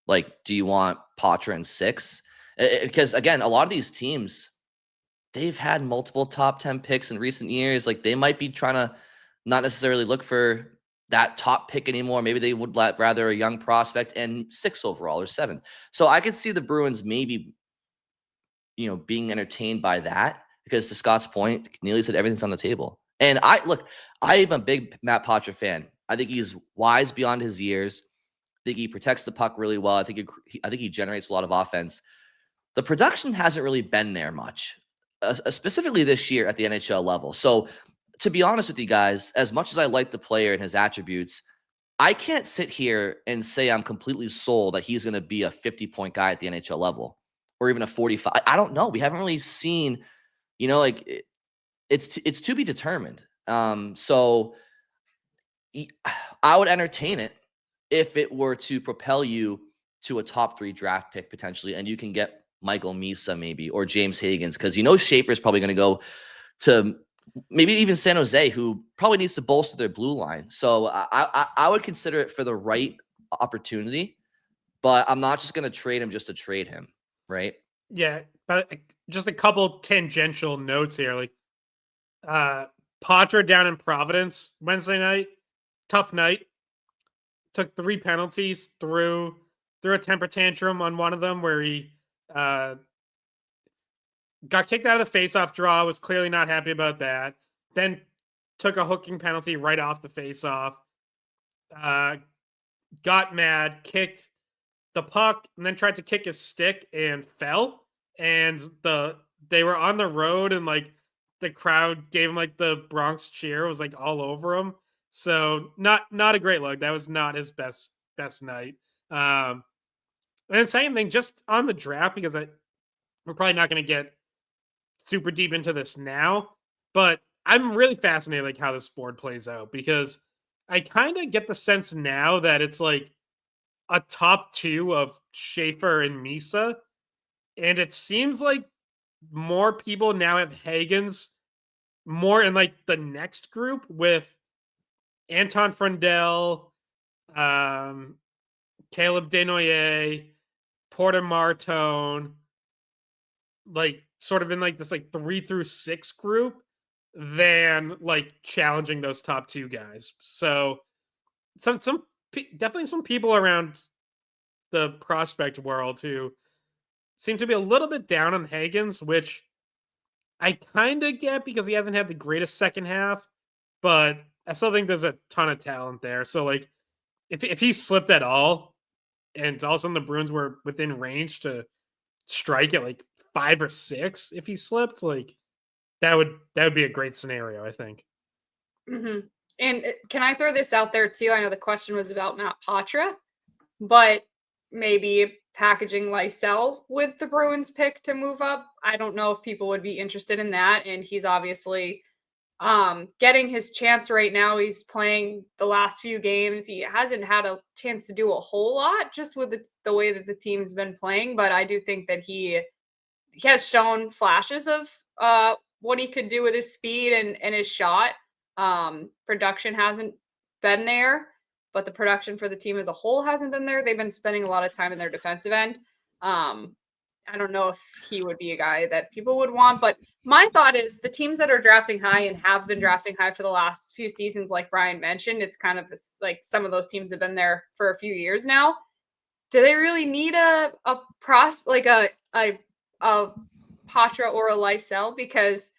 Like, do you want Poitras in 6?" Because again, a lot of these teams, they've had multiple top 10 picks in recent years. Like, they might be trying to not necessarily look for that top pick anymore. Maybe they would rather a young prospect and 6 overall or 7. So I could see the Bruins maybe, being entertained by that, because to Scott's point, Neely said everything's on the table. And I am a big Matt Poitras fan. I think he's wise beyond his years. I think he protects the puck really well. I think he generates a lot of offense. The production hasn't really been there much, specifically this year at the NHL level. So, to be honest with you guys, as much as I like the player and his attributes, I can't sit here and say I'm completely sold that he's going to be a 50-point guy at the NHL level, or even a 45. I don't know. We haven't really seen, it's to be determined. So I would entertain it if it were to propel you to a top 3 draft pick potentially, and you can get Michael Misa maybe, or James Higgins, because Schaefer's probably going to go to maybe even San Jose, who probably needs to bolster their blue line. So I would consider it for the right opportunity, but I'm not just going to trade him just to trade him, right? yeah, but just a couple tangential notes here. Like, Poitras down in Providence Wednesday night, tough night. Took 3 penalties, threw a temper tantrum on one of them where he got kicked out of the faceoff draw, was clearly not happy about that. Then took a hooking penalty right off the faceoff. Got mad, kicked the puck, and then tried to kick his stick and fell. And they were on the road, and like the crowd gave him like the Bronx cheer. It was like all over him. So not a great look. That was not his best night. And then same thing, just on the draft, because we're probably not going to get super deep into this now, but I'm really fascinated like how this board plays out, because I kind of get the sense now that it's like a top 2 of Schaefer and Misa, and it seems like more people now have Hagens more in like the next group with Anton Frundell, um, Caleb Desnoyers, Porter Martone, like sort of in like this like 3 through 6 group, than like challenging those top 2 guys. So definitely some people around the prospect world who seem to be a little bit down on Hagens, which I kind of get because he hasn't had the greatest second half, but I still think there's a ton of talent there. So like if he slipped at all, and all of a sudden the Bruins were within range to strike at like 5 or 6, if he slipped, like that would be a great scenario, I think. Mm-hmm. And can I throw this out there too? I know the question was about Matt Poitras, but maybe packaging Lysell with the Bruins pick to move up. I don't know if people would be interested in that. And he's obviously getting his chance right now. He's playing the last few games. He hasn't had a chance to do a whole lot just with the way that the team's been playing, but I do think that he has shown flashes of what he could do with his speed and his shot. Production hasn't been there, but the production for the team as a whole hasn't been there. They've been spending a lot of time in their defensive end. I don't know if he would be a guy that people would want, but my thought is the teams that are drafting high and have been drafting high for the last few seasons, like Brian mentioned, it's kind of this, like some of those teams have been there for a few years now. Do they really need a like a Poitras or a Lysell, because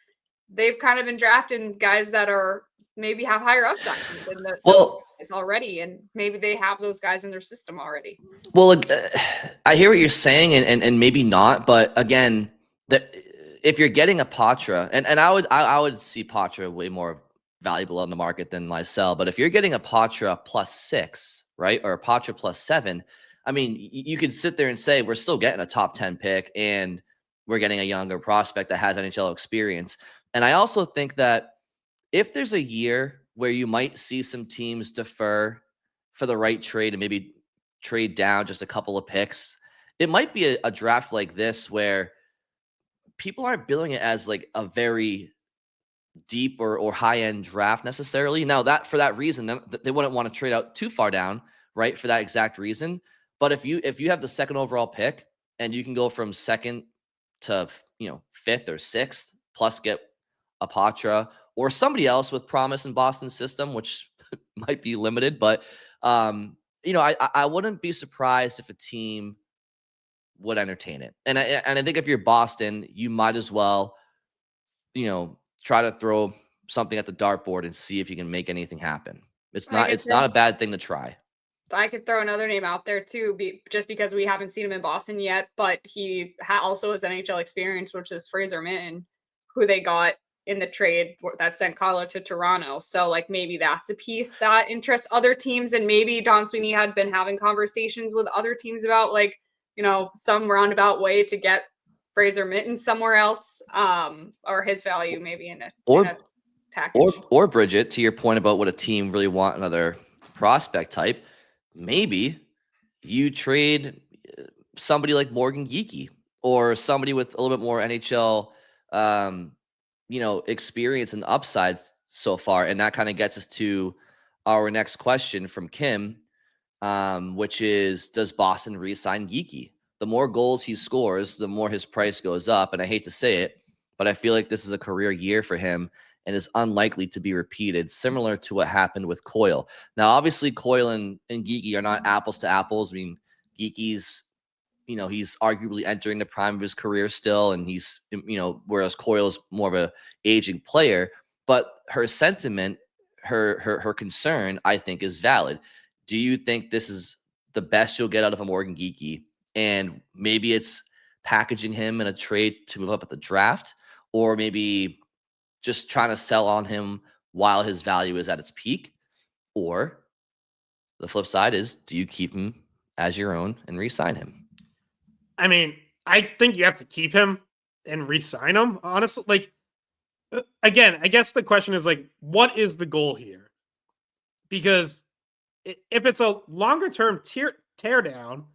they've kind of been drafting guys that are maybe have higher upside than those guys already, and maybe they have those guys in their system already. Well, I hear what you're saying, and maybe not, but again, if you're getting a Poitras, and I would see Poitras way more valuable on the market than Lysell, but if you're getting a Poitras +6, right, or a Poitras +7, I mean, you could sit there and say we're still getting a top 10 pick, and we're getting a younger prospect that has NHL experience. And I also think that if there's a year where you might see some teams defer for the right trade and maybe trade down just a couple of picks, it might be a draft like this where people aren't billing it as like a very deep or high-end draft necessarily. Now, that for that reason, they wouldn't want to trade out too far down, right, for that exact reason. But if you have the second overall pick and you can go from second to 5th or 6th, plus get a Poitras or somebody else with promise in Boston's system, which might be limited, but I wouldn't be surprised if a team would entertain it. And I think if you're Boston, you might as well, try to throw something at the dartboard and see if you can make anything happen. It's not a bad thing to try. I could throw another name out there too, just because we haven't seen him in Boston yet, but he also has NHL experience, which is Fraser Minten, who they got in the trade that sent Carlo to Toronto. So like maybe that's a piece that interests other teams, and maybe Don Sweeney had been having conversations with other teams about like, some roundabout way to get Fraser Minten somewhere else, or his value maybe in a package. Or Bridget, to your point about what a team really want another prospect type, maybe you trade somebody like Morgan Geekie or somebody with a little bit more NHL, experience and upsides so far. And that kind of gets us to our next question from Kim, which is, does Boston re-sign Geekie? The more goals he scores, the more his price goes up. And I hate to say it, but I feel like this is a career year for him and is unlikely to be repeated, similar to what happened with Coyle. Now, obviously, Coyle and Geekie are not apples to apples. I mean, Geekie's, he's arguably entering the prime of his career still, and he's, whereas Coyle's more of a aging player. But her sentiment, her concern, I think, is valid. Do you think this is the best you'll get out of a Morgan Geekie? And maybe it's packaging him in a trade to move up at the draft, or maybe just trying to sell on him while his value is at its peak? Or the flip side is, do you keep him as your own and re-sign him? I mean, I think you have to keep him and re-sign him, honestly. Like, again, I guess the question is like, what is the goal here? Because if it's a longer-term tear down,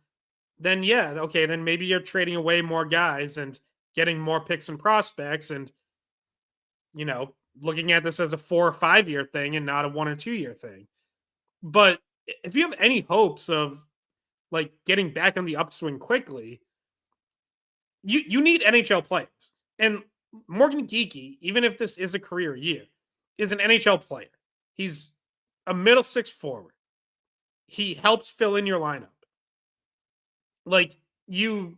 then yeah, okay, then maybe you're trading away more guys and getting more picks and prospects and, looking at this as a 4 or 5 year thing and not a 1 or 2 year thing. But if you have any hopes of like getting back on the upswing quickly, you need NHL players. And Morgan Geekie, even if this is a career year, is an NHL player. He's a middle six forward. He helps fill in your lineup. Like you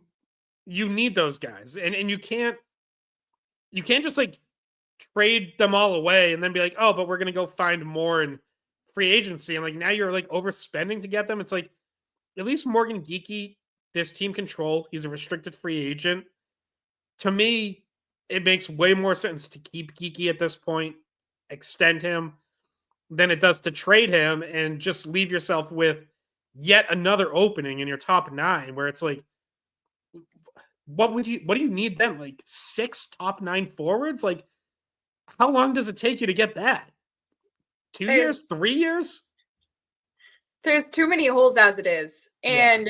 need those guys. And you can't just like trade them all away and then be like, oh, but we're going to go find more in free agency. And like, now you're like overspending to get them. It's like, at least Morgan Geekie, this team control. He's a restricted free agent. To me, it makes way more sense to keep Geekie at this point, extend him, than it does to trade him and just leave yourself with yet another opening in your top 9 where it's like, what do you need then? Like 6 top 9 forwards? Like, how long does it take you to get that? 2 years? 3 years? There's too many holes as it is. And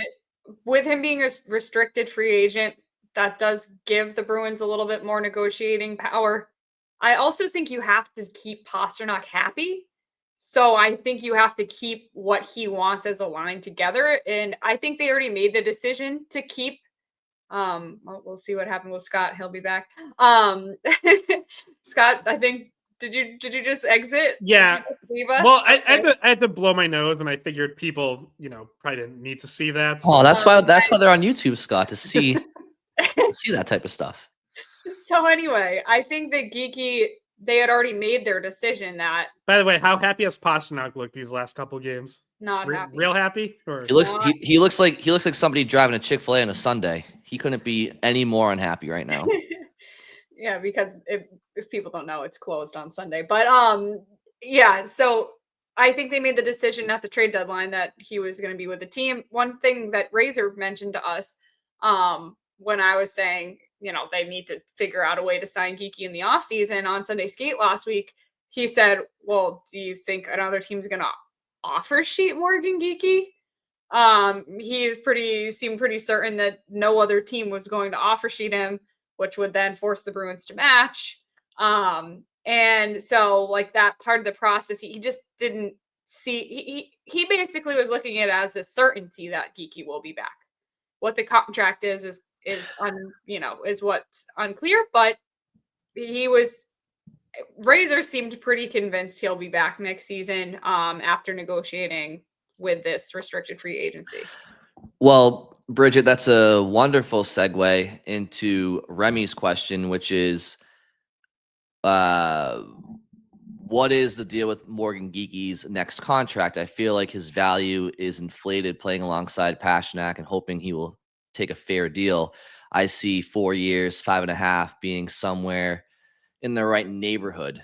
with him being a restricted free agent, that does give the Bruins a little bit more negotiating power. I also think you have to keep Pasternak happy. So I think you have to keep what he wants as a line together. And I think they already made the decision to keep. We'll see what happened with Scott. He'll be back. Scott, I think did you just exit? Yeah. Leave us? Well, I had to blow my nose, and I figured people, probably didn't need to see that. So. Oh, that's why they're on YouTube, Scott, to see that type of stuff. So anyway, I think that Geekie, they had already made their decision that. By the way, how happy has Pasternak looked these last couple games? Not happy. Real happy? Or he looks like somebody driving a Chick-fil-A on a Sunday. He couldn't be any more unhappy right now. Yeah, because if people don't know, it's closed on Sunday. But yeah, so I think they made the decision at the trade deadline that he was going to be with the team. One thing that Razor mentioned to us when I was saying, they need to figure out a way to sign Geekie in the offseason on Sunday Skate last week, he said, well, do you think another team's going to offer sheet Morgan Geekie? He seemed pretty certain that no other team was going to offer sheet him, which would then force the Bruins to match. And so like that part of the process, he just didn't see, he basically was looking at it as a certainty that Geekie will be back. What the contract is what's unclear, but Razor seemed pretty convinced he'll be back next season after negotiating with this restricted free agency. Well, Bridget, that's a wonderful segue into Remy's question, which is, what is the deal with Morgan Geekie's next contract? I feel like his value is inflated playing alongside Pasternak and hoping he will take a fair deal. I see 4 years, 5.5 being somewhere in the right neighborhood.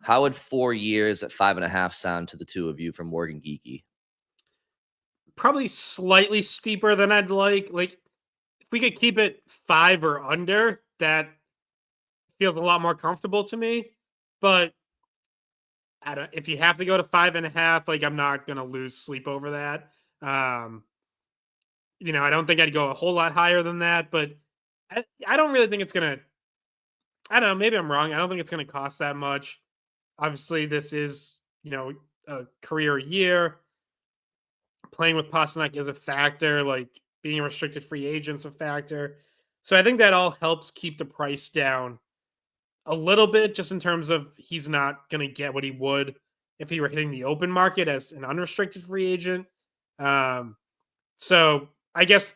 How would 4 years at 5.5 sound to the two of you from Morgan Geekie? Probably slightly steeper than I'd like. Like, if we could keep it 5 or under, that feels a lot more comfortable to me. But if you have to go to 5.5, like, I'm not gonna lose sleep over that. I don't think I'd go a whole lot higher than that, but I don't really think it's gonna. I don't know. Maybe I'm wrong. I don't think it's gonna cost that much. Obviously, this is a career year. Playing with Pasternak is a factor. Like being a restricted free agent's a factor. So I think that all helps keep the price down a little bit, just in terms of he's not going to get what he would if he were hitting the open market as an unrestricted free agent. So I guess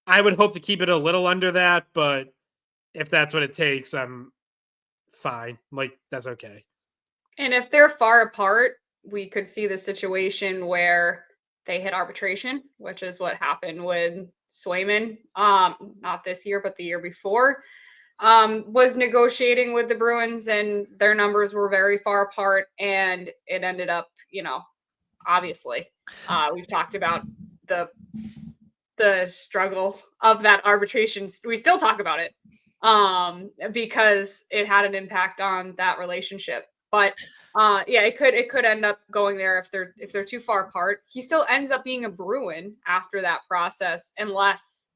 I would hope to keep it a little under that, but if that's what it takes, I'm fine. Like, that's okay. And if they're far apart, we could see the situation where they hit arbitration, which is what happened with Swayman, not this year, but the year before. Was negotiating with the Bruins, and their numbers were very far apart, and it ended up, obviously, we've talked about the struggle of that arbitration. We still talk about it because it had an impact on that relationship. But it could end up going there if they're too far apart. He still ends up being a Bruin after that process, unless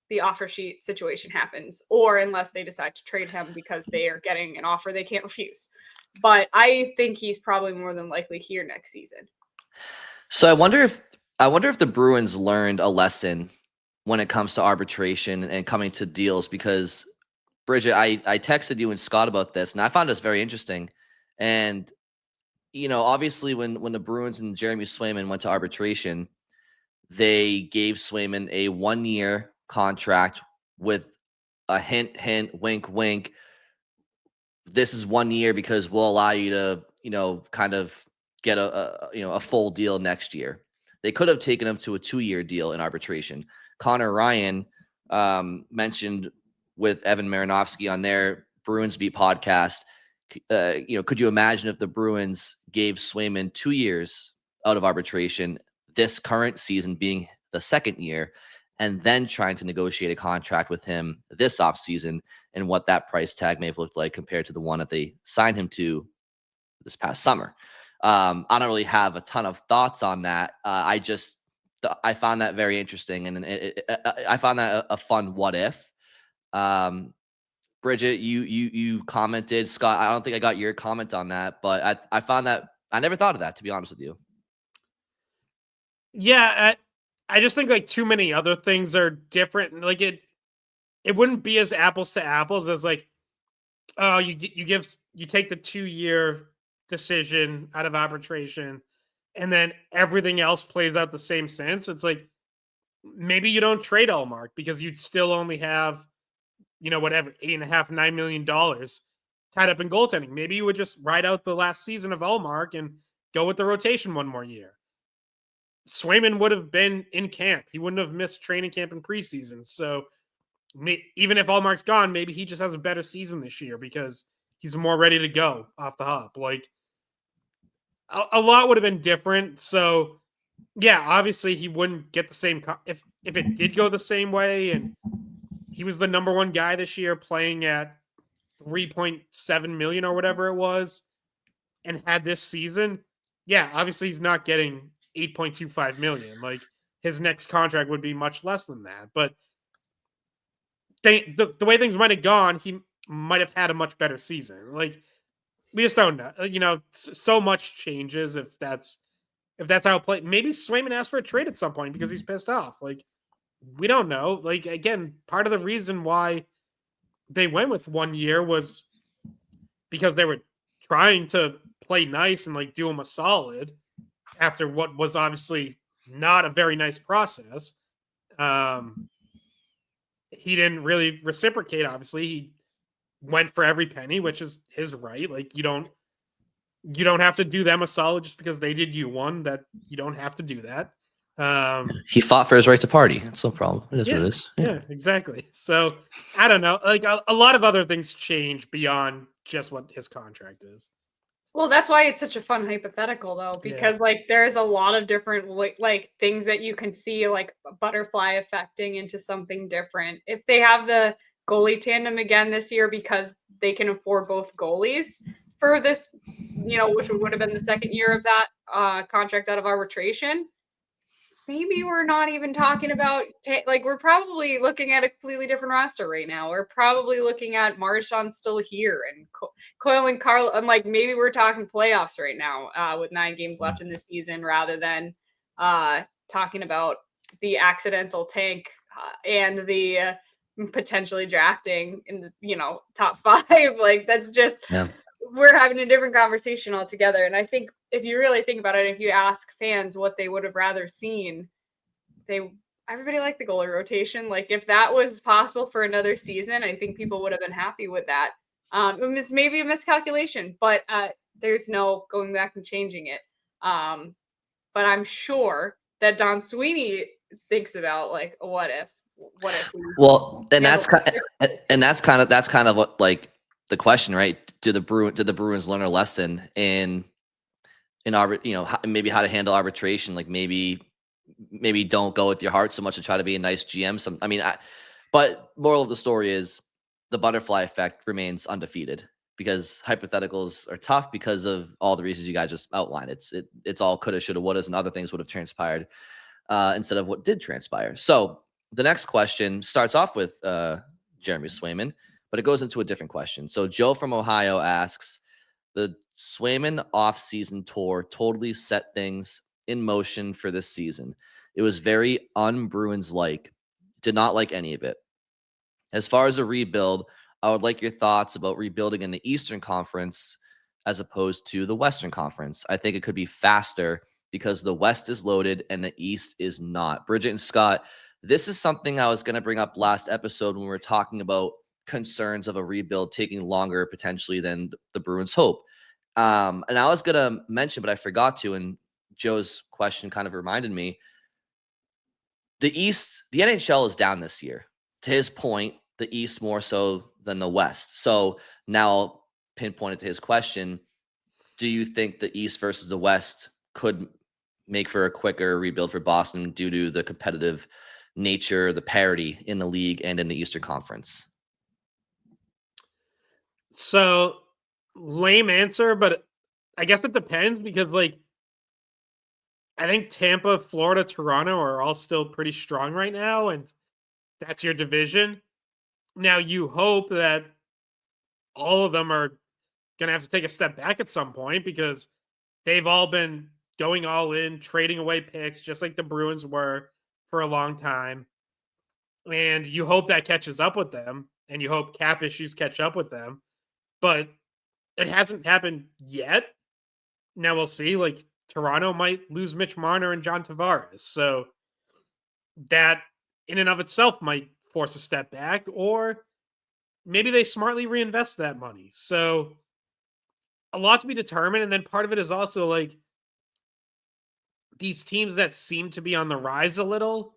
the offer sheet situation happens, or unless they decide to trade him because they are getting an offer they can't refuse. But I think he's probably more than likely here next season. So I wonder if the Bruins learned a lesson when it comes to arbitration and coming to deals, because Bridget, I texted you and Scott about this, and I found this very interesting. And obviously when the Bruins and Jeremy Swayman went to arbitration, they gave Swayman a 1-year contract with a hint, wink, wink. This is 1 year because we'll allow you to, kind of get a full deal next year. They could have taken him to a 2-year deal in arbitration. Connor Ryan mentioned with Evan Marinovsky on their Bruins Beat podcast, could you imagine if the Bruins gave Swayman 2 years out of arbitration, this current season being the second year, and then trying to negotiate a contract with him this offseason and what that price tag may have looked like compared to the one that they signed him to this past summer. I don't really have a ton of thoughts on that. I found that very interesting, and I found that a fun what if. Bridget, you commented. Scott, I don't think I got your comment on that, but I found that I never thought of that, to be honest with you. Yeah, I just think like too many other things are different. Like it wouldn't be as apples to apples as like, oh, you take the 2-year decision out of arbitration, and then everything else plays out the same sense. It's like maybe you don't trade Allmark because you'd still only have, whatever, $8.5, $9 million tied up in goaltending. Maybe you would just ride out the last season of Allmark and go with the rotation one more year. Swayman would have been in camp. He wouldn't have missed training camp and preseason. So even if Allmark's gone, maybe he just has a better season this year because he's more ready to go off the hop. Like a lot would have been different. So yeah, obviously he wouldn't get the same if it did go the same way and he was the number one guy this year playing at 3.7 million or whatever it was and had this season. Yeah, obviously he's not getting 8.25 million. Like his next contract would be much less than that. But the way things might have gone, he might have had a much better season. Like we just don't know. So much changes if that's how it played. Maybe Swayman asked for a trade at some point because he's pissed off. Like we don't know. Like again, part of the reason why they went with 1 year was because they were trying to play nice and like do him a solid after what was obviously not a very nice process. He didn't really reciprocate. Obviously, he went for every penny, which is his right. Like you don't have to do them a solid just because they did you one. That you don't have to do that. He fought for his right to party. That's no problem. It is what it is. Yeah, exactly. So I don't know. Like a lot of other things change beyond just what his contract is. Well, that's why it's such a fun hypothetical, though, because like there's a lot of different like things that you can see, like a butterfly affecting into something different. If they have the goalie tandem again this year because they can afford both goalies for this, which would have been the second year of that contract out of arbitration. Maybe we're not even talking about like we're probably looking at a completely different roster right now. We're probably looking at Marchand still here and Coyle and Carl. And like maybe we're talking playoffs right now with 9 games left in the season rather than talking about the accidental tank and the potentially drafting in the top 5. Like that's just we're having a different conversation altogether. And I think if you really think about it, if you ask fans what they would have rather seen, everybody liked the goalie rotation. Like if that was possible for another season, I think people would have been happy with that. It was maybe a miscalculation, but there's no going back and changing it. But I'm sure that Don Sweeney thinks about like, what if? Well, and that's kind of what like the question, right? Did the Bruins learn a lesson in maybe how to handle arbitration? Like maybe don't go with your heart so much and try to be a nice GM. But moral of the story is the butterfly effect remains undefeated because hypotheticals are tough because of all the reasons you guys just outlined. It's all coulda, shoulda, wouldas, and other things would have transpired instead of what did transpire. So the next question starts off with Jeremy Swayman, but it goes into a different question. So Joe from Ohio asks, the Swayman offseason tour totally set things in motion for this season. It was very un-Bruins-like. Did not like any of it. As far as a rebuild, I would like your thoughts about rebuilding in the Eastern Conference as opposed to the Western Conference. I think it could be faster because the West is loaded and the East is not. Bridget and Scott, this is something I was going to bring up last episode when we were talking about concerns of a rebuild taking longer potentially than the Bruins hope. And I was going to mention, but I forgot to, and Joe's question kind of reminded me. The East, the NHL is down this year. To his point, the East more so than the West. So now I'll pinpoint it to his question. Do you think the East versus the West could make for a quicker rebuild for Boston due to the competitive nature, the parity in the league and in the Eastern Conference? So lame answer, but I guess it depends because like I think Tampa, Florida, Toronto are all still pretty strong right now, and that's your division. Now you hope that all of them are gonna have to take a step back at some point because they've all been going all in, trading away picks, just like the Bruins were for a long time. And you hope that catches up with them, and you hope cap issues catch up with them. But it hasn't happened yet. Now we'll see. Like Toronto might lose Mitch Marner and John Tavares. So that in and of itself might force a step back, or maybe they smartly reinvest that money. So a lot to be determined. And then part of it is also like these teams that seem to be on the rise a little,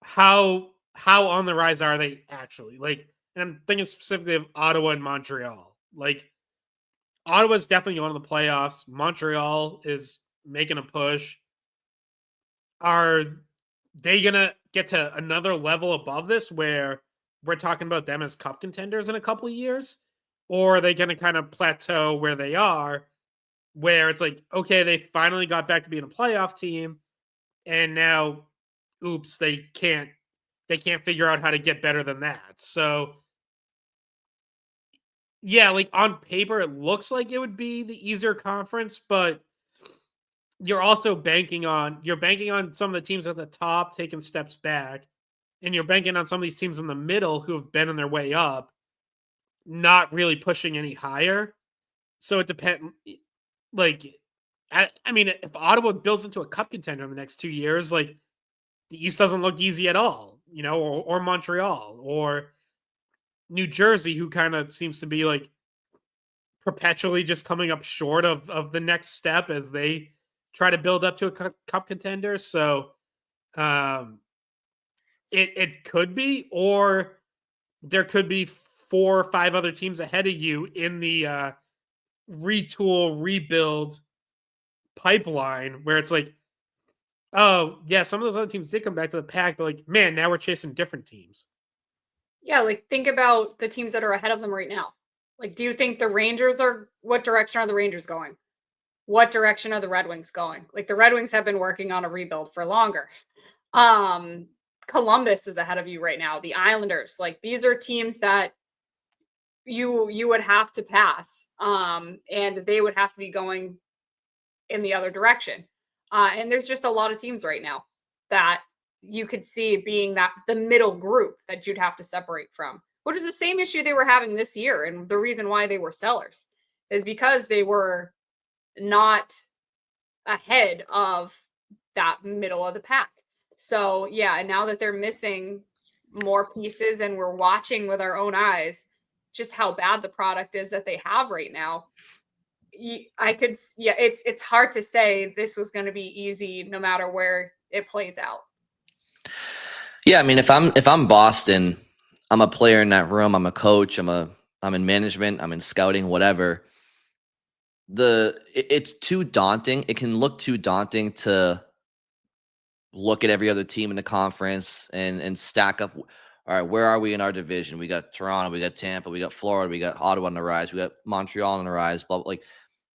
how on the rise are they actually? Like, and I'm thinking specifically of Ottawa and Montreal. Like Ottawa's definitely going to the playoffs. Montreal is making a push. Are they gonna get to another level above this where we're talking about them as cup contenders in a couple of years? Or are they gonna kind of plateau where they are, where it's like, okay, they finally got back to being a playoff team, and now oops, they can't figure out how to get better than that. So yeah, like on paper, it looks like it would be the easier conference, but you're also banking on some of the teams at the top taking steps back, and you're banking on some of these teams in the middle who have been on their way up, not really pushing any higher. So it depends. Like, I mean, if Ottawa builds into a cup contender in the next 2 years, like the East doesn't look easy at all, or Montreal or New Jersey, who kind of seems to be like perpetually just coming up short of the next step as they try to build up to a cup contender. So it could be, or there could be 4 or 5 other teams ahead of you in the retool rebuild pipeline where it's like, oh yeah, some of those other teams did come back to the pack, but like, man, now we're chasing different teams. Yeah, like think about the teams that are ahead of them right now. Like, do you think the Rangers what direction are the Rangers going? What direction are the Red Wings going? Like the Red Wings have been working on a rebuild for longer. Columbus is ahead of you right now. The Islanders, like these are teams that you would have to pass. And they would have to be going in the other direction. And there's just a lot of teams right now that you could see being that the middle group that you'd have to separate from, which is the same issue they were having this year. And the reason why they were sellers is because they were not ahead of that middle of the pack. So yeah, and now that they're missing more pieces and we're watching with our own eyes just how bad the product is that they have right now, it's hard to say this was going to be easy no matter where it plays out. Yeah, I mean, if I'm Boston, I'm a player in that room. I'm a coach. I'm in management. I'm in scouting. Whatever. It's too daunting. It can look too daunting to look at every other team in the conference and stack up. All right, where are we in our division? We got Toronto. We got Tampa. We got Florida. We got Ottawa on the rise. We got Montreal on the rise. Blah, blah, like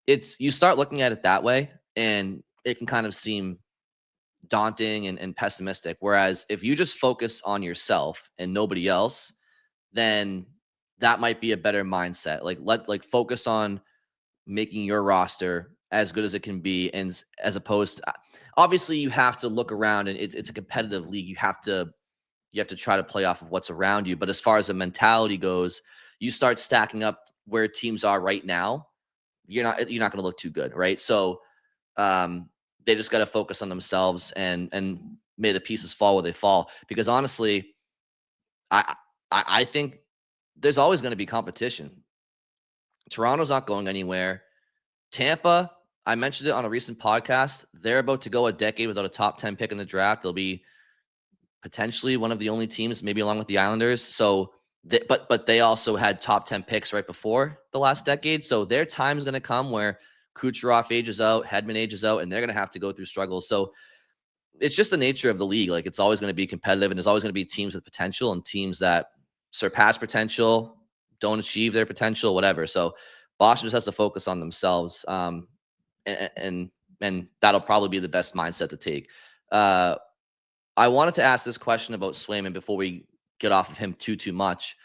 you start looking at it that way, and it can kind of seem daunting and pessimistic. Whereas if you just focus on yourself and nobody else, then that might be a better mindset. Like focus on making your roster as good as it can be, and as opposed to, obviously you have to look around, and it's a competitive league. You have to try to play off of what's around you. But as far as the mentality goes, you start stacking up where teams are right now, you're not going to look too good, right? So they just got to focus on themselves and may the pieces fall where they fall. Because honestly, I think there's always going to be competition. Toronto's not going anywhere. Tampa, I mentioned it on a recent podcast. They're about to go a decade without a top 10 pick in the draft. They'll be potentially one of the only teams, maybe along with the Islanders. So, but they also had top 10 picks right before the last decade. So their time is going to come where Kucherov ages out, Hedman ages out, and they're going to have to go through struggles. So it's just the nature of the league. Like, it's always going to be competitive, and there's always going to be teams with potential and teams that surpass potential, don't achieve their potential, whatever. So Boston just has to focus on themselves. And that'll probably be the best mindset to take. I wanted to ask this question about Swayman before we get off of him too much.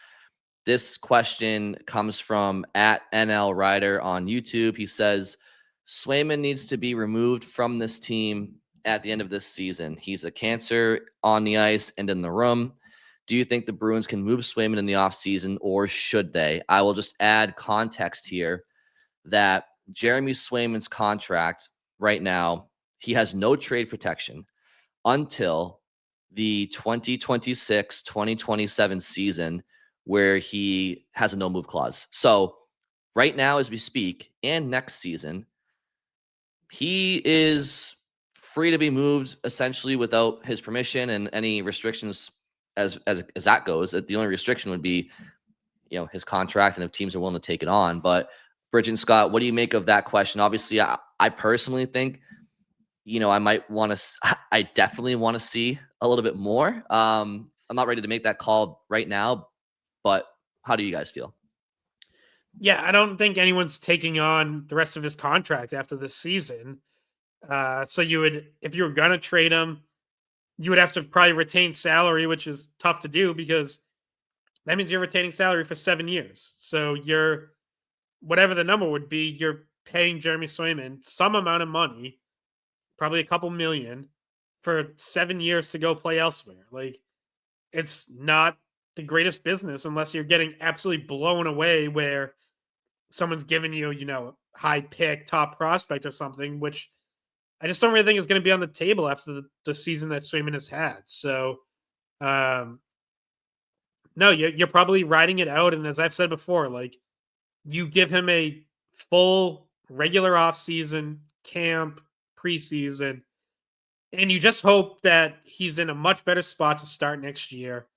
This question comes from @NL Rider on YouTube. He says, Swayman needs to be removed from this team at the end of this season. He's a cancer on the ice and in the room. Do you think the Bruins can move Swayman in the offseason, or should they? I will just add context here that Jeremy Swayman's contract right now, he has no trade protection until the 2026-2027 season, where he has a no-move clause. So right now, as we speak, and next season, he is free to be moved essentially without his permission and any restrictions as that goes. The only restriction would be, his contract and if teams are willing to take it on. But Bridget and Scott, what do you make of that question? Obviously, I personally think, I definitely want to see a little bit more. I'm not ready to make that call right now, but how do you guys feel? Yeah, I don't think anyone's taking on the rest of his contract after this season. So if you were going to trade him, you would have to probably retain salary, which is tough to do because that means you're retaining salary for 7 years. So whatever the number would be, you're paying Jeremy Swayman some amount of money, probably a couple million, for 7 years to go play elsewhere. Like, it's not the greatest business unless you're getting absolutely blown away where someone's giving you, high pick, top prospect or something, which I just don't really think is going to be on the table after the season that Swayman has had. So, no, you're probably riding it out. And as I've said before, like, you give him a full regular offseason, camp, preseason, and you just hope that he's in a much better spot to start next year,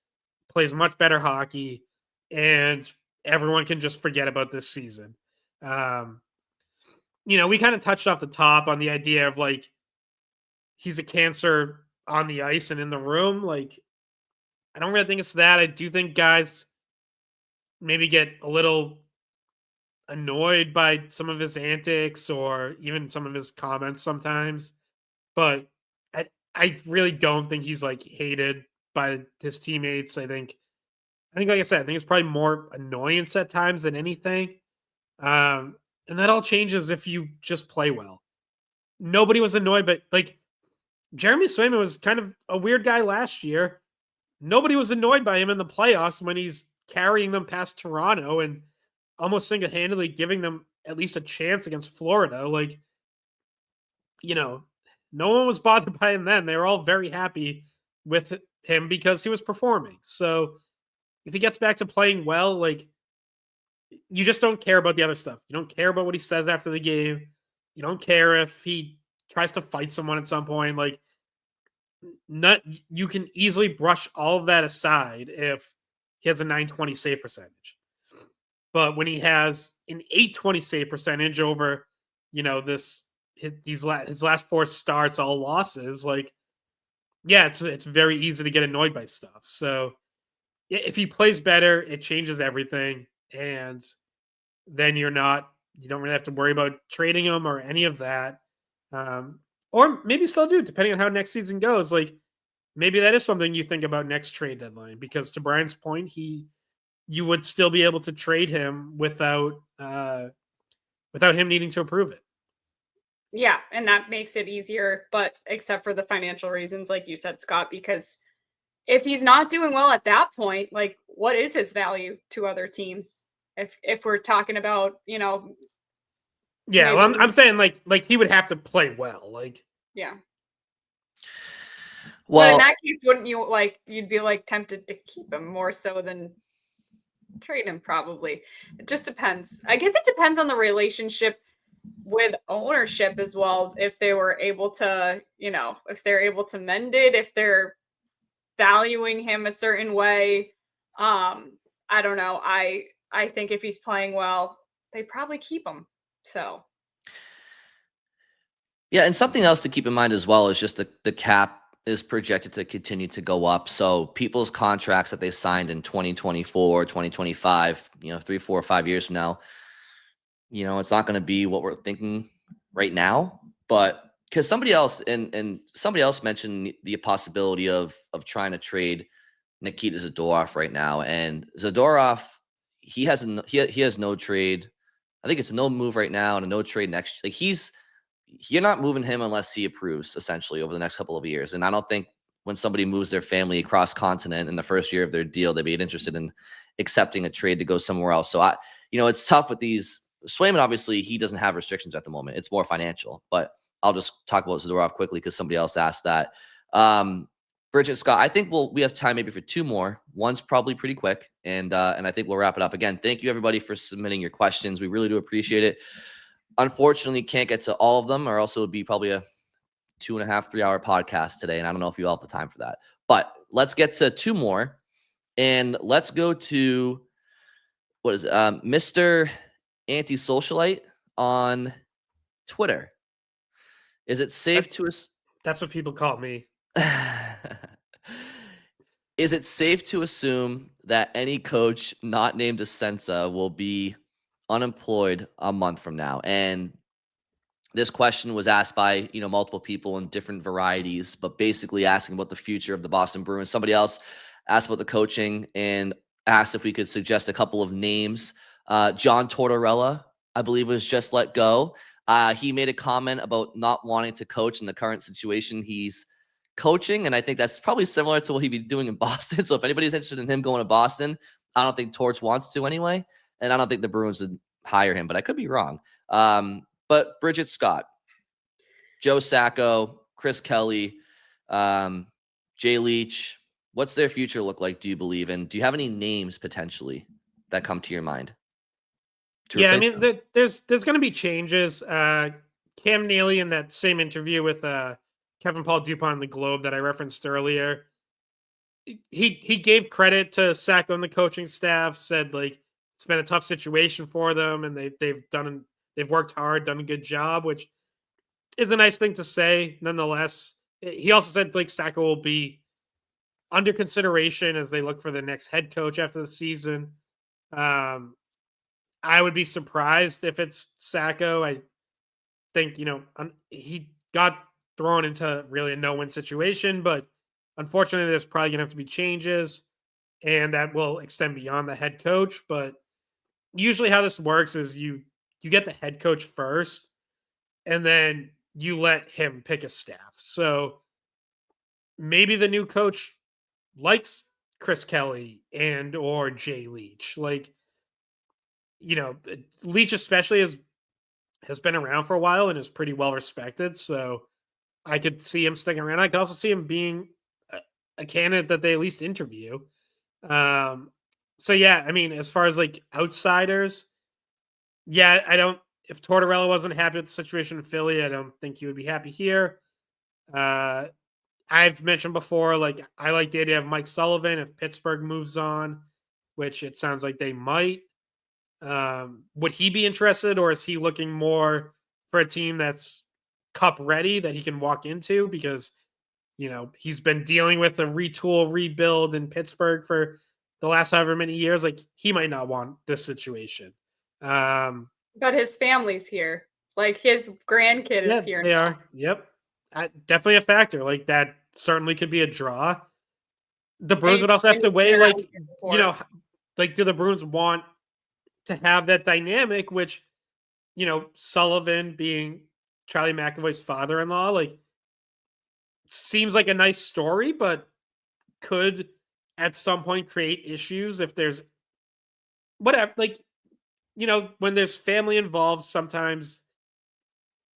plays much better hockey, and everyone can just forget about this season. We kind of touched off the top on the idea of, like, he's a cancer on the ice and in the room. Like, I don't really think it's that. I do think guys maybe get a little annoyed by some of his antics or even some of his comments sometimes, but I really don't think he's, like, hated by his teammates. I think, like I said, I think it's probably more annoyance at times than anything. And that all changes if you just play well. Nobody was annoyed, but, like, Jeremy Swayman was kind of a weird guy last year. Nobody was annoyed by him in the playoffs when he's carrying them past Toronto and almost single-handedly giving them at least a chance against Florida. Like, no one was bothered by him then. They were all very happy with him because he was performing. So if he gets back to playing well, like, you just don't care about the other stuff. You don't care about what he says after the game. You don't care if he tries to fight someone at some point. Like, you can easily brush all of that aside if he has a 920 save percentage. But when he has an 820 save percentage over, his last 4 starts, all losses, like, yeah, it's very easy to get annoyed by stuff. So if he plays better, it changes everything. And then you don't really have to worry about trading him or any of that. Or maybe still do, depending on how next season goes. Like, maybe that is something you think about next trade deadline, because to Brian's point, you would still be able to trade him without him needing to approve it. Yeah, and that makes it easier, but except for the financial reasons, like you said, Scott, because if he's not doing well at that point, like, what is his value to other teams? If we're talking about, yeah, well, I'm saying like he would have to play well, like, yeah. Well, but in that case, wouldn't you, like, you'd be, like, tempted to keep him more so than trade him? Probably. It just depends. I guess it depends on the relationship with ownership as well. If they were able to, if they're able to mend it, if they're valuing him a certain way. I don't know. I think if he's playing well, they probably keep him. So yeah, and something else to keep in mind as well is just the cap is projected to continue to go up. So people's contracts that they signed in 2024, 2025, 3, 4, 5 years from now, it's not going to be what we're thinking right now. But because somebody else mentioned the possibility of trying to trade Nikita Zadorov right now, and Zadorov, he has no trade. I think it's no move right now and a no trade next. Like you're not moving him unless he approves, essentially, over the next couple of years. And I don't think when somebody moves their family across continent in the first year of their deal, they'd be interested in accepting a trade to go somewhere else. So it's tough with these. Swayman, obviously, he doesn't have restrictions at the moment. It's more financial. But I'll just talk about Zadorov quickly because somebody else asked that. Bridget Scott, I think we have time maybe for 2 more. One's probably pretty quick, and I think we'll wrap it up. Again, thank you everybody for submitting your questions. We really do appreciate it. Unfortunately, can't get to all of them, or else it would be probably a 2.5, 3-hour podcast today, and I don't know if you all have the time for that. But let's get to 2 more, and let's go to Mr. Anti-Socialite on Twitter. Is it safe to us? That's what people call me. Is it safe to assume that any coach not named Asensa will be unemployed a month from now? And this question was asked by multiple people in different varieties, but basically asking about the future of the Boston Bruins. Somebody else asked about the coaching and asked if we could suggest a couple of names. John Tortorella, I believe, was just let go. He made a comment about not wanting to coach in the current situation he's coaching, and I think that's probably similar to what he'd be doing in Boston. So if anybody's interested in him going to Boston, I don't think Torch wants to anyway, and I don't think the Bruins would hire him, but I could be wrong. But Bridget Scott, Joe Sacco, Chris Kelly, Jay Leach, what's their future look like, do you believe? And do you have any names potentially that come to your mind? I mean, there's going to be changes. Cam Neely, in that same interview with Kevin Paul Dupont in the Globe that I referenced earlier, he gave credit to Sacco and the coaching staff, said like it's been a tough situation for them, and they've worked hard, done a good job, which is a nice thing to say. Nonetheless, he also said like Sacco will be under consideration as they look for the next head coach after the season. I would be surprised if it's Sacco. I think, he got thrown into really a no-win situation, but unfortunately there's probably going to have to be changes, and that will extend beyond the head coach. But usually how this works is you get the head coach first, and then you let him pick a staff. So maybe the new coach likes Chris Kelly and or Jay Leach. Like, Leach especially has been around for a while and is pretty well respected. So I could see him sticking around. I could also see him being a candidate that they at least interview. So yeah, I mean, as far as like outsiders, if Tortorella wasn't happy with the situation in Philly, I don't think he would be happy here. I've mentioned before, like, I like the idea of Mike Sullivan if Pittsburgh moves on, which it sounds like they might. Would he be interested, or is he looking more for a team that's cup ready that he can walk into? Because, he's been dealing with a retool, rebuild in Pittsburgh for the last however many years. Like, he might not want this situation. But his family's here. Like, his grandkid is here. They are. Yep. Definitely a factor. Like, that certainly could be a draw. The Bruins would also have to weigh, like, do the Bruins want to have that dynamic, which, Sullivan being Charlie McAvoy's father-in-law, like, seems like a nice story, but could at some point create issues if there's whatever, like, when there's family involved, sometimes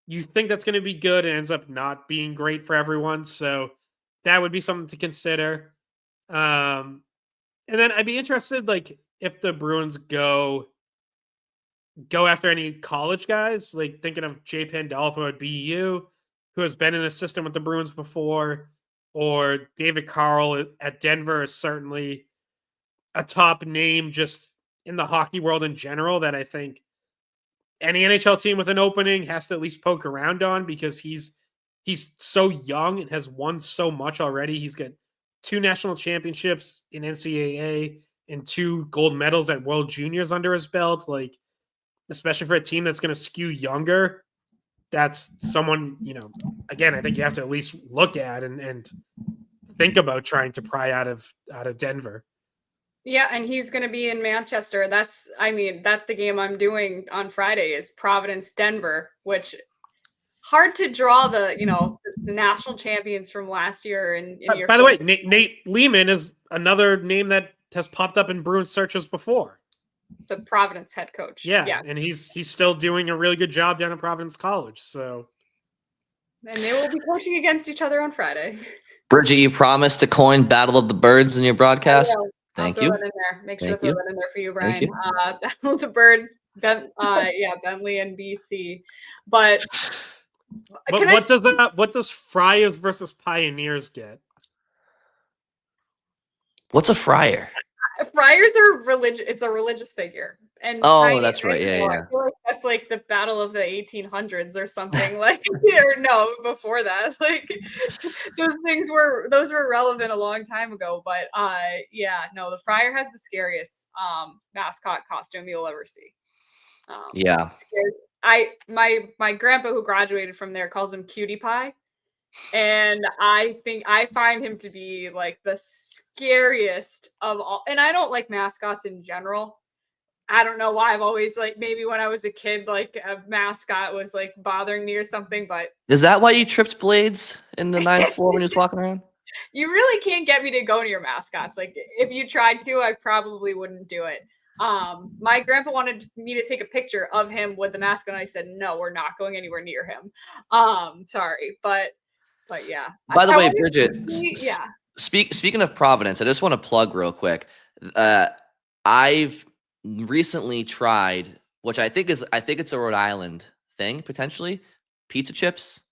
you think that's going to be good and ends up not being great for everyone. So that would be something to consider. And then I'd be interested, like, if the Bruins go after any college guys, like thinking of Jay Pandolfo at BU, who has been in a system with the Bruins before, or David Carle at Denver is certainly a top name just in the hockey world in general that I think any NHL team with an opening has to at least poke around on, because he's he's so young and has won so much already. He's got 2 national championships in NCAA and 2 gold medals at World Juniors under his belt. Like, especially for a team that's going to skew younger, that's someone, again, I think you have to at least look at and think about trying to pry out of Denver. Yeah, and he's going to be in Manchester. That's the game I'm doing on Friday is Providence Denver, which hard to draw the national champions from last year. And by the way, Nate Lehman is another name that has popped up in Bruins searches before. The Providence head coach. Yeah, and he's still doing a really good job down at Providence College. So, and they will be coaching against each other on Friday. Bridget, you promised to coin Battle of the Birds in your broadcast. Thank you. That in there. Make sure to throw that in there for you, Brian. Battle of the Birds, Bentley and BC. But what does Friars versus Pioneers get? What's a friar? Friars are religious. It's a religious figure. And that's right. Yeah. I feel like that's like the battle of the 1800s or something. Like, or no, before that. Like, those were relevant a long time ago. But the friar has the scariest mascot costume you'll ever see. My grandpa who graduated from there calls him Cutie Pie. And I think I find him to be like the scariest of all. And I don't like mascots in general. I don't know why. I've always maybe when I was a kid, like a mascot was like bothering me or something. But is that why you tripped Blades in the 9th floor when he was walking around? You really can't get me to go near mascots. Like if you tried to, I probably wouldn't do it. My grandpa wanted me to take a picture of him with the mascot, and I said, no, we're not going anywhere near him. Sorry, but yeah. By the way, Bridget, speaking of Providence, I just want to plug real quick. I've recently tried, which I think it's a Rhode Island thing, potentially, pizza chips.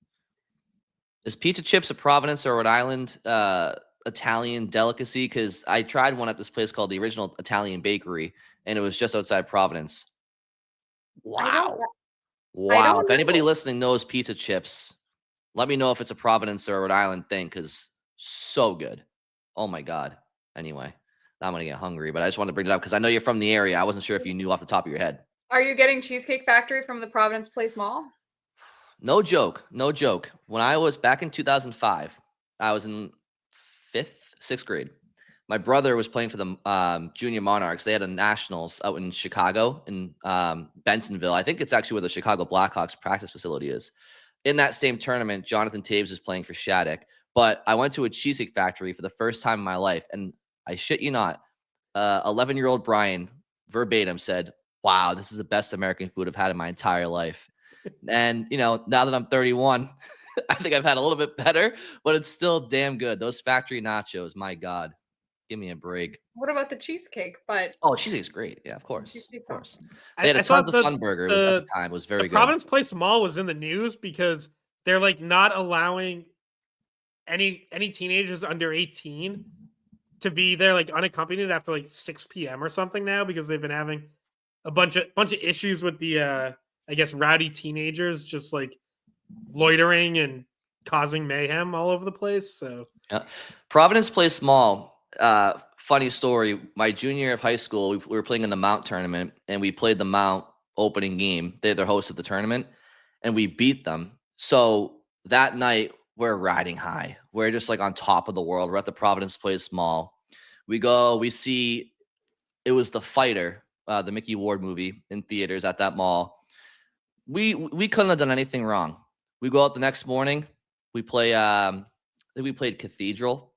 Is pizza chips a Providence or Rhode Island Italian delicacy? Because I tried one at this place called the Original Italian Bakery, and it was just outside Providence. Wow. If anybody listening knows pizza chips, let me know if it's a Providence or a Rhode Island thing, because so good. Oh, my God. Anyway, now I'm going to get hungry, but I just wanted to bring it up because I know you're from the area. I wasn't sure if you knew off the top of your head. Are you getting Cheesecake Factory from the Providence Place Mall? No joke. When I was back in 2005, I was in 6th grade. My brother was playing for the Junior Monarchs. They had a nationals out in Chicago, in Bensonville. I think it's actually where the Chicago Blackhawks practice facility is. In that same tournament, Jonathan Taves was playing for Shattuck. But I went to a Cheesecake Factory for the first time in my life, and I shit you not, 11-year-old Brian verbatim said, "Wow, this is the best American food I've had in my entire life." And now that I'm 31, I think I've had a little bit better, but it's still damn good. Those factory nachos, my God, give me a break. What about the cheesecake? Cheesecake's great. Yeah, of course. They had tons of fun burger. At the time. It was very good. Providence Place Mall was in the news because they're like not allowing any teenagers under 18 to be there like unaccompanied after like 6 p.m. or something now, because they've been having a bunch of issues with the I guess rowdy teenagers just like loitering and causing mayhem all over the place. So yeah. Providence Place Mall. Funny story. My junior year of high school, we were playing in the Mount tournament, and we played the Mount opening game. They're the host of the tournament, and we beat them. So that night, we're riding high. We're just like on top of the world. We're at the Providence Place Mall. We go, we see, it was The Fighter, the Mickey Ward movie in theaters at that mall. We couldn't have done anything wrong. We go out the next morning. We play, we played Cathedral.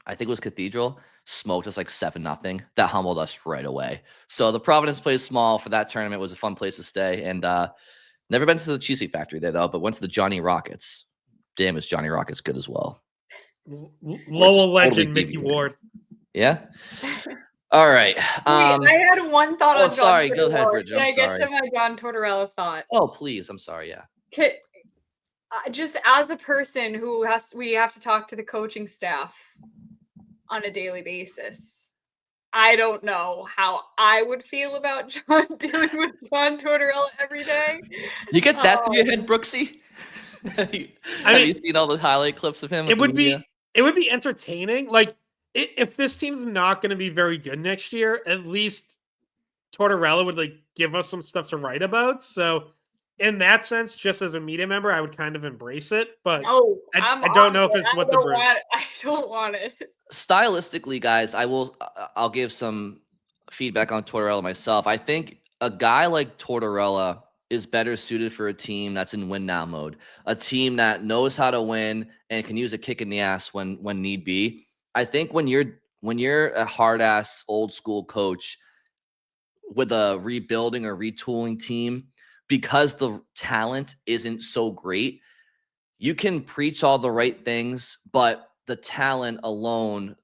I think it was Cathedral. Smoked us like 7-0. That humbled us right away. So the Providence Place Mall for that tournament was a fun place to stay. And never been to the Cheesecake Factory there, though, but went to the Johnny Rockets. Damn, is Johnny Rockets good as well. Lowell legend Mickey Ward. Yeah? All right. I had one thought on John sorry. Tortorella. Go ahead, Bridget. Can I get to my John Tortorella thought? Oh, please. I'm sorry. Yeah. Just as a person who we have to talk to the coaching staff on a daily basis, I don't know how I would feel about dealing with John Tortorella every day. You get that through your head, Brooksy? Have mean, you seen all the highlight clips of him? It would be entertaining. Like if this team's not going to be very good next year, at least Tortorella would like give us some stuff to write about. So in that sense, just as a media member, I would kind of embrace it. But No, I don't know if it's what the Bruins. I don't want it. Stylistically, guys, I'll give some feedback on Tortorella myself. I think a guy like Tortorella is better suited for a team that's in win now mode, a team that knows how to win and can use a kick in the ass when need be. I think when you're a hard ass old school coach with a rebuilding or retooling team, because the talent isn't so great, you can preach all the right things, but the talent alone,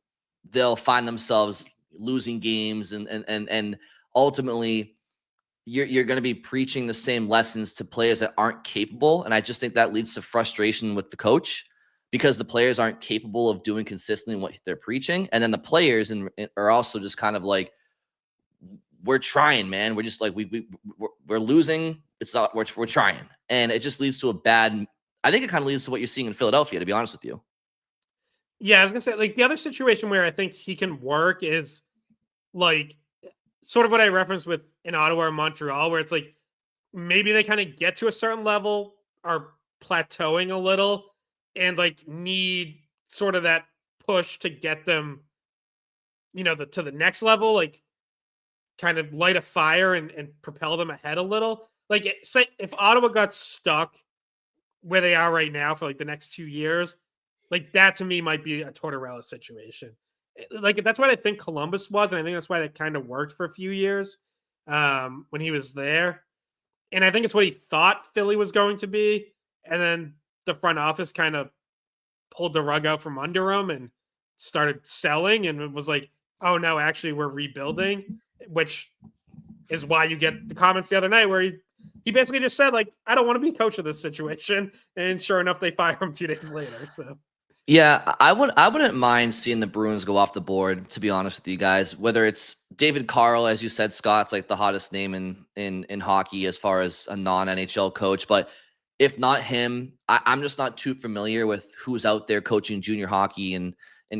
they'll find themselves losing games and ultimately you're going to be preaching the same lessons to players that aren't capable. And I just think that leads to frustration with the coach because the players aren't capable of doing consistently what they're preaching. And then the players are also just kind of like, we're trying, man. We're just like, we're losing. It's not, we're trying. And it just leads to a bad, I think it kind of leads to what you're seeing in Philadelphia, to be honest with you. Yeah, I was gonna say, like, the other situation where I think he can work is like sort of what I referenced with in Ottawa or Montreal, where it's like maybe they kind of get to a certain level, are plateauing a little, and like need sort of that push to get them, to the next level, like kind of light a fire and propel them ahead a little. Like, say if Ottawa got stuck where they are right now for like the next 2 years, like that to me might be a Tortorella situation. Like that's what I think Columbus was, and I think that's why that kind of worked for a few years when he was there. And I think it's what he thought Philly was going to be, and then the front office kind of pulled the rug out from under him and started selling, and it was like, oh no, actually we're rebuilding, which is why you get the comments the other night where he basically just said, like, I don't want to be coach of this situation. And sure enough, they fire him 2 days later. So yeah, I wouldn't mind seeing the Bruins go off the board, to be honest with you guys. Whether it's David Carle, as you said, Scott's like the hottest name in hockey as far as a non-NHL coach. But if not him, I'm just not too familiar with who's out there coaching junior hockey in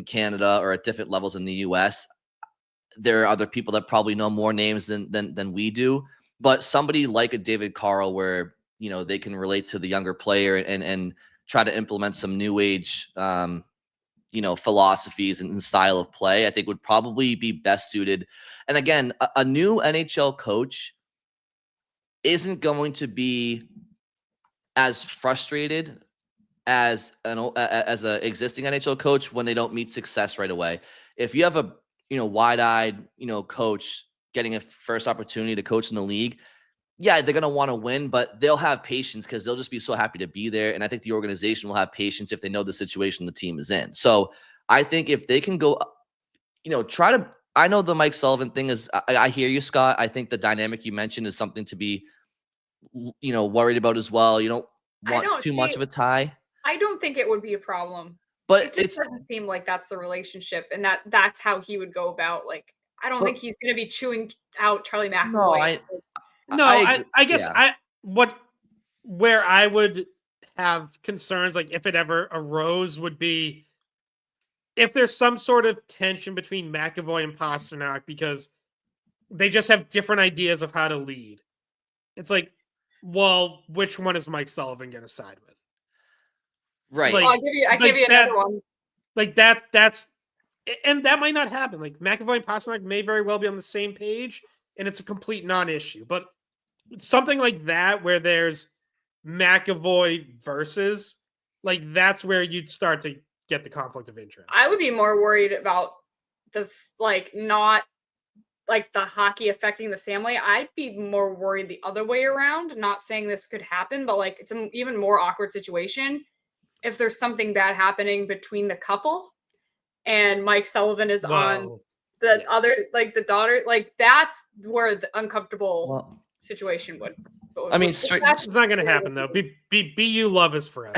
Canada or at different levels in the US. There are other people that probably know more names than we do. But somebody like a David Carle, where they can relate to the younger player and try to implement some new age philosophies and style of play, I think would probably be best suited. And again, a new NHL coach isn't going to be as frustrated as an existing NHL coach when they don't meet success right away. If you have a wide-eyed coach getting a first opportunity to coach in the league, yeah, they're going to want to win, but they'll have patience because they'll just be so happy to be there. And I think the organization will have patience if they know the situation the team is in. So I think if they can go, I know the Mike Sullivan thing is, I hear you, Scott. I think the dynamic you mentioned is something to be, worried about as well. You don't want too much of a tie. I don't think it would be a problem. But it doesn't seem like that's the relationship and that's how he would go about. Like, I don't think he's going to be chewing out Charlie McAvoy. I guess where I would have concerns, like if it ever arose, would be if there's some sort of tension between McAvoy and Pastrnak because they just have different ideas of how to lead. It's like, well, which one is Mike Sullivan going to side with? Right. Like, I'll give you another one. Like that's and that might not happen. Like McAvoy and Pastrnak may very well be on the same page, and it's a complete non-issue. But something like that, where there's McAvoy versus, like that's where you'd start to get the conflict of interest. I would be more worried about not like the hockey affecting the family. I'd be more worried the other way around. Not saying this could happen, but like it's an even more awkward situation if there's something bad happening between the couple and Mike Sullivan is on the other, like the daughter, like that's where the uncomfortable situation would. I mean, it's not going to happen though. BU love is forever.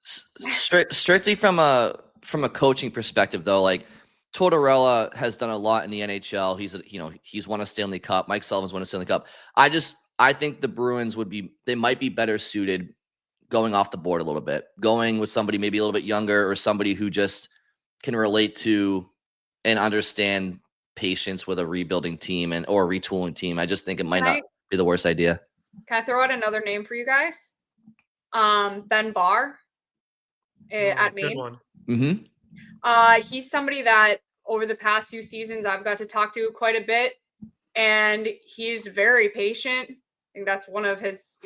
Strictly from a coaching perspective, though, like Tortorella has done a lot in the NHL. He's won a Stanley Cup. Mike Sullivan's won a Stanley Cup. I think the Bruins might be better suited going off the board a little bit, going with somebody maybe a little bit younger or somebody who just can relate to and understand patience with a rebuilding team or a retooling team. I just think it might not be the worst idea. Can I throw out another name for you guys? Ben Barr at Maine. Good one. Mm-hmm. He's somebody that over the past few seasons I've got to talk to quite a bit, and he's very patient. I think that's one of his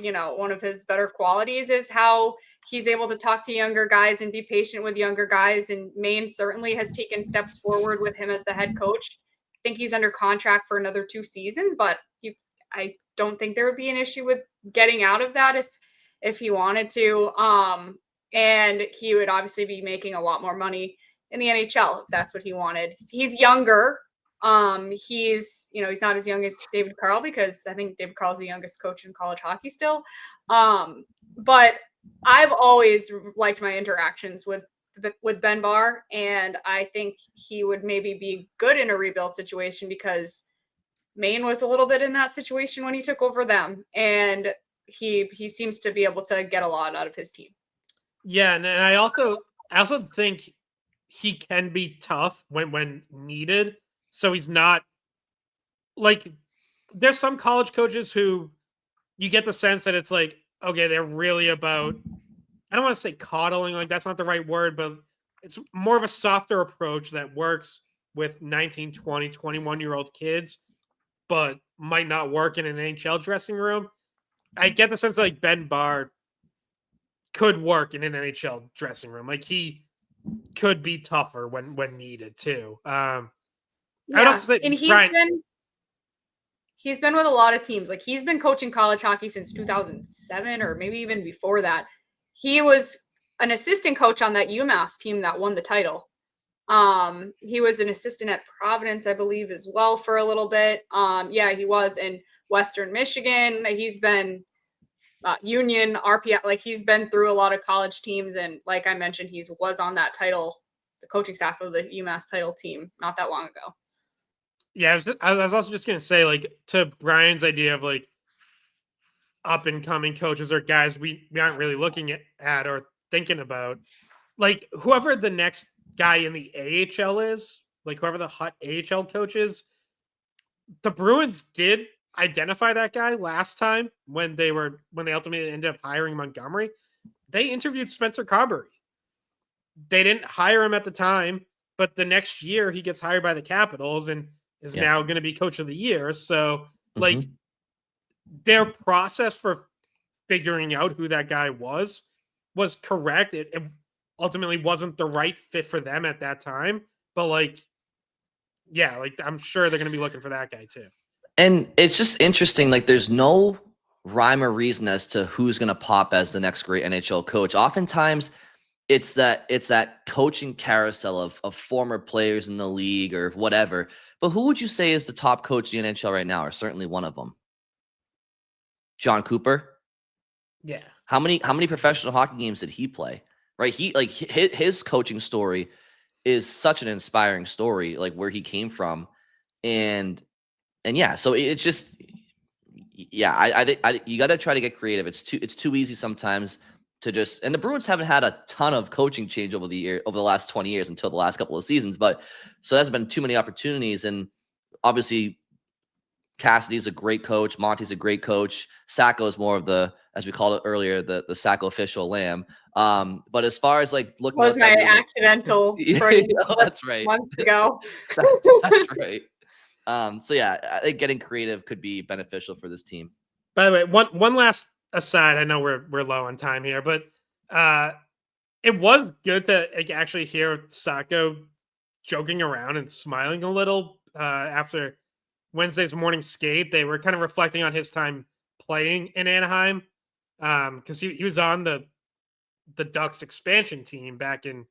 better qualities is how he's able to talk to younger guys and be patient with younger guys. And Maine certainly has taken steps forward with him as the head coach. I think he's under contract for another 2 seasons, but I don't think there would be an issue with getting out of that if he wanted to. And he would obviously be making a lot more money in the NHL if that's what he wanted. He's younger. He's not as young as David Carle, because I think David Carle's the youngest coach in college hockey still. But I've always liked my interactions with Ben Barr, and I think he would maybe be good in a rebuild situation, because Maine was a little bit in that situation when he took over them, and he seems to be able to get a lot out of his team. Yeah, and I also think he can be tough when needed. So he's not like, there's some college coaches who you get the sense that it's like, okay, they're really about, I don't want to say coddling, like that's not the right word, but it's more of a softer approach that works with 19, 20, 21-year-old kids, but might not work in an NHL dressing room. I get the sense that like Ben Barr could work in an NHL dressing room. Like he could be tougher when needed too. I'd also say, and he's been with a lot of teams. Like he's been coaching college hockey since 2007, or maybe even before that. He was an assistant coach on that UMass team that won the title. He was an assistant at Providence, I believe, as well for a little bit. He was in Western Michigan. He's been Union, RPI. Like he's been through a lot of college teams, and like I mentioned, he was on that title, the coaching staff of the UMass title team, not that long ago. Yeah, I was also just gonna say, like, to Brian's idea of like up and coming coaches or guys we aren't really looking at or thinking about, like whoever the next guy in the AHL is, like whoever the hot AHL coach is, the Bruins did identify that guy last time when they ultimately ended up hiring Montgomery. They interviewed Spencer Carberry. They didn't hire him at the time, but the next year he gets hired by the Capitals and is now going to be coach of the year. So like their process for figuring out who that guy was correct. It ultimately wasn't the right fit for them at that time, but like, yeah, like I'm sure they're going to be looking for that guy too. And it's just interesting. Like there's no rhyme or reason as to who's going to pop as the next great NHL coach. Oftentimes it's that coaching carousel of former players in the league or whatever. But who would you say is the top coach in the NHL right now, or certainly one of them? John Cooper. Yeah. How many professional hockey games did he play? Right. His coaching story is such an inspiring story, like where he came from. And yeah, so it's just, yeah, I think you got to try to get creative. It's too easy sometimes to just, and the Bruins haven't had a ton of coaching change over the last 20 years until the last couple of seasons, but so there's been too many opportunities. And obviously Cassidy's a great coach. Monty's a great coach. Sacco is more of the, as we called it earlier, the Sacco official lamb. But as far as like looking, was my accidental that's right, months ago. that's right. So yeah, I think getting creative could be beneficial for this team. By the way, one last aside. I know we're low on time here, but it was good to actually hear Sacco joking around and smiling a little after Wednesday's morning skate. They were kind of reflecting on his time playing in Anaheim, because he was on the Ducks expansion team back in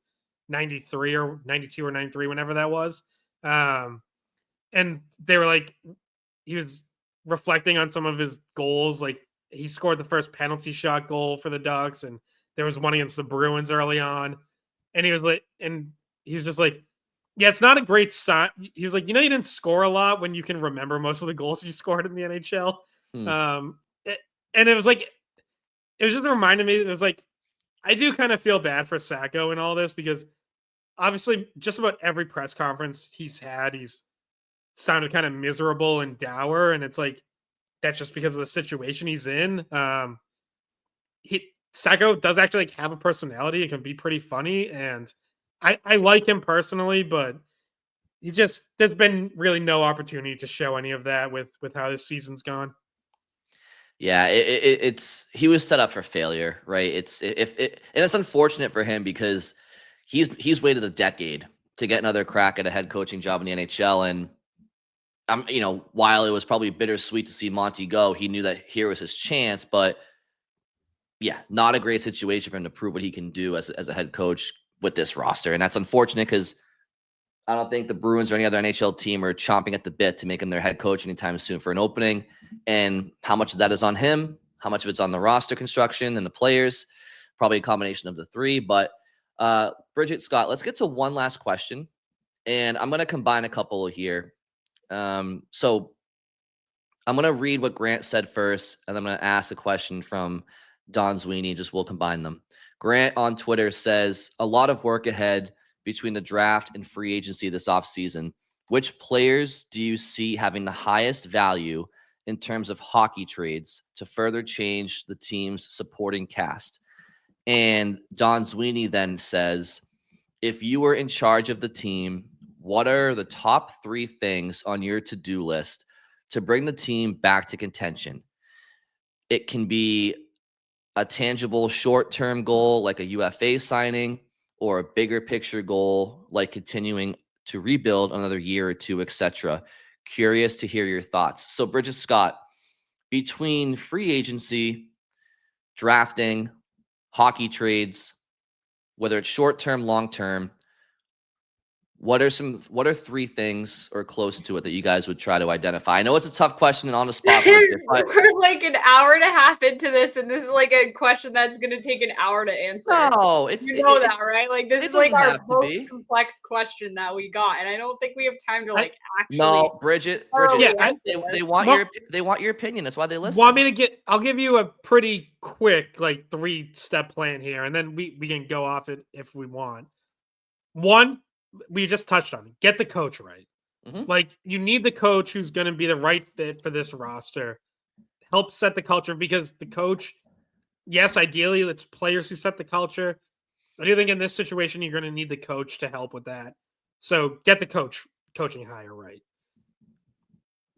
93 or 92 or 93, whenever that was. And they were like, he was reflecting on some of his goals. Like he scored the first penalty shot goal for the Ducks, and there was one against the Bruins early on. And he was like, and he's just like, yeah, it's not a great sign. He was like, you didn't score a lot when you can remember most of the goals you scored in the NHL. And it was like, it was just reminding me, it was like, I do kind of feel bad for Sacco in all this because obviously just about every press conference he's had, he's sounded kind of miserable and dour. And it's like, that's just because of the situation he's in. Sacco does actually like have a personality. It can be pretty funny. And I like him personally, but there's been really no opportunity to show any of that with how this season's gone. Yeah, it's he was set up for failure, right? And it's unfortunate for him because he's waited a decade to get another crack at a head coaching job in the NHL, and while it was probably bittersweet to see Monty go, he knew that here was his chance. But yeah, not a great situation for him to prove what he can do as a head coach with this roster, and that's unfortunate because I don't think the Bruins or any other NHL team are chomping at the bit to make him their head coach anytime soon for an opening. And how much of that is on him? How much of it's on the roster construction and the players? Probably a combination of the three. But Bridget, Scott, let's get to one last question. And I'm going to combine a couple here. So I'm going to read what Grant said first, and I'm going to ask a question from Don Sweeney. We'll combine them. Grant on Twitter says, a lot of work ahead between the draft and free agency this offseason. Which players do you see having the highest value in terms of hockey trades to further change the team's supporting cast? And Don Sweeney then says, if you were in charge of the team, what are the top 3 things on your to-do list to bring the team back to contention? It can be a tangible short-term goal like a UFA signing, or a bigger picture goal like continuing to rebuild another year or two, etc. Curious to hear your thoughts. So Bridget, Scott, between free agency, drafting, hockey trades, whether it's short-term, long-term, what are 3 things or close to it that you guys would try to identify? I know it's a tough question and on the spot. But We're like an hour and a half into this, and this is like a question that's going to take an hour to answer. No, you know that, right? Like this is like our most complex question that we got, and I don't think we have time to like actually. No, Bridget, yeah, they want your opinion. That's why they listen. I'll give you a pretty quick like 3-step plan here, and then we can go off it if we want. One, we just touched on it. Get the coach right. Mm-hmm. Like, you need the coach who's going to be the right fit for this roster. Help set the culture, because the coach, yes, ideally it's players who set the culture. I do think in this situation you're going to need the coach to help with that. So get the coaching hire right.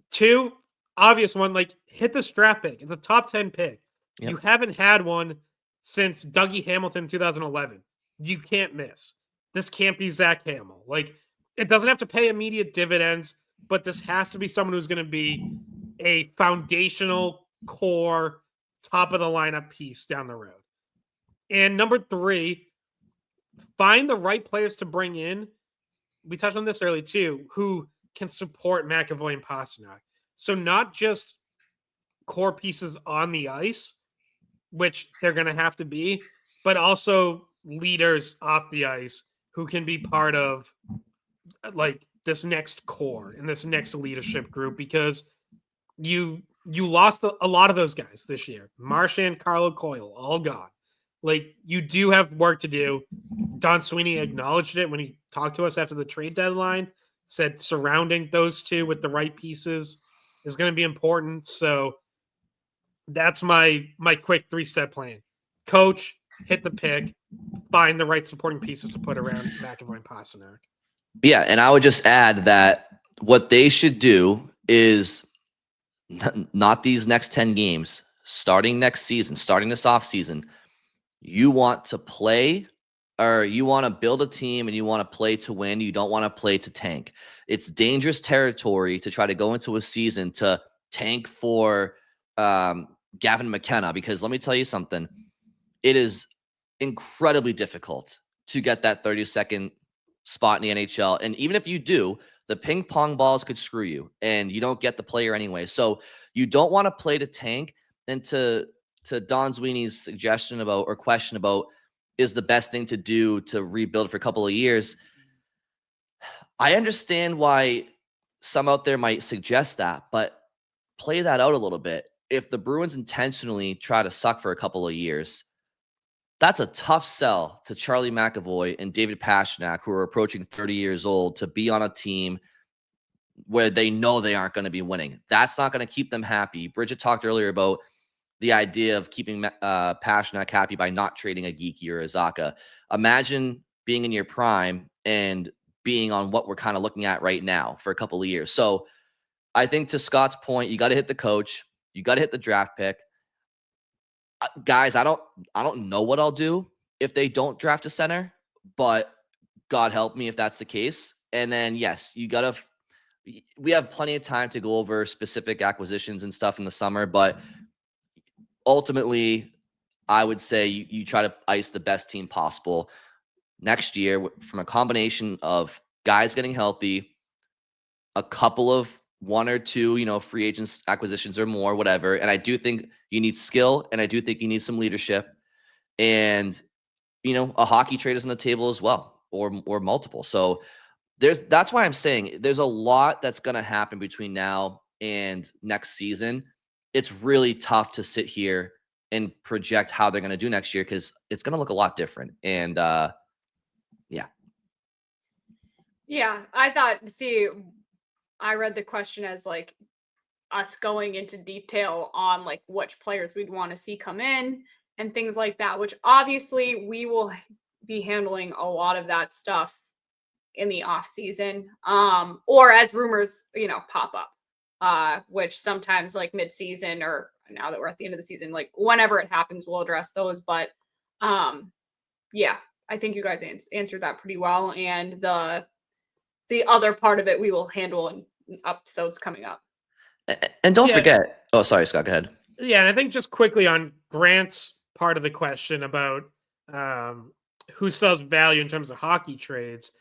2, obvious one, like hit this draft pick. It's a top 10 pick. Yep. You haven't had one since Dougie Hamilton 2011. You can't miss. This can't be Zach Hamill. Like, it doesn't have to pay immediate dividends, but this has to be someone who's going to be a foundational core, top of the lineup piece down the road. And number 3, find the right players to bring in. We touched on this early too, who can support McAvoy and Pastrnak. So not just core pieces on the ice, which they're going to have to be, but also leaders off the ice who can be part of like this next core and this next leadership group, because you lost a lot of those guys this year. Marchand, Carlo, Coyle, all gone. Like, you do have work to do. Don Sweeney acknowledged it when he talked to us after the trade deadline, said surrounding those two with the right pieces is going to be important. So that's my quick 3-step plan. Coach, hit the pick, find the right supporting pieces to put around McAvoy and Pastrnak. Yeah, and I would just add that what they should do is not these next 10 games, starting next season, starting this offseason, you want to play, or you want to build a team and you want to play to win. You don't want to play to tank. It's dangerous territory to try to go into a season to tank for Gavin McKenna, because let me tell you something. It is incredibly difficult to get that 32nd spot in the NHL. And even if you do, the ping pong balls could screw you and you don't get the player anyway. So you don't want to play to tank. And to Don Sweeney's suggestion about, or question about, is the best thing to do to rebuild for a couple of years, I understand why some out there might suggest that, but play that out a little bit. if the Bruins intentionally try to suck for a couple of years, that's a tough sell to Charlie McAvoy and David Pastrnak, who are approaching 30 years old, to be on a team where they know they aren't going to be winning. That's not going to keep them happy. Bridget talked earlier about the idea of keeping Pastrnak happy by not trading a Geekie or a Zacha. Imagine being in your prime and being on what we're kind of looking at right now for a couple of years. So I think, to Scott's point, you got to hit the coach. You got to hit the draft pick. Guys, I don't know what I'll do if they don't draft a center, but God help me if that's the case. And then, yes, we have plenty of time to go over specific acquisitions and stuff in the summer, but ultimately, I would say you try to ice the best team possible next year from a combination of guys getting healthy, a couple of one or two, free agents acquisitions or more, whatever. And I do think you need skill, and I do think you need some leadership, and a hockey trade is on the table as well, or multiple. So that's why I'm saying there's a lot that's going to happen between now and next season. It's really tough to sit here and project how they're going to do next year, because it's going to look a lot different. And Yeah, I read the question as like us going into detail on like which players we'd want to see come in and things like that, which obviously we will be handling a lot of that stuff in the off season, or as rumors, pop up, which sometimes like mid-season, or now that we're at the end of the season, like whenever it happens, we'll address those. But yeah, I think you guys answered that pretty well. And the other part of it we will handle in episodes coming up. And don't forget. Oh, sorry, Scott, go ahead. Yeah, and I think just quickly on Grant's part of the question about who still has value in terms of hockey trades.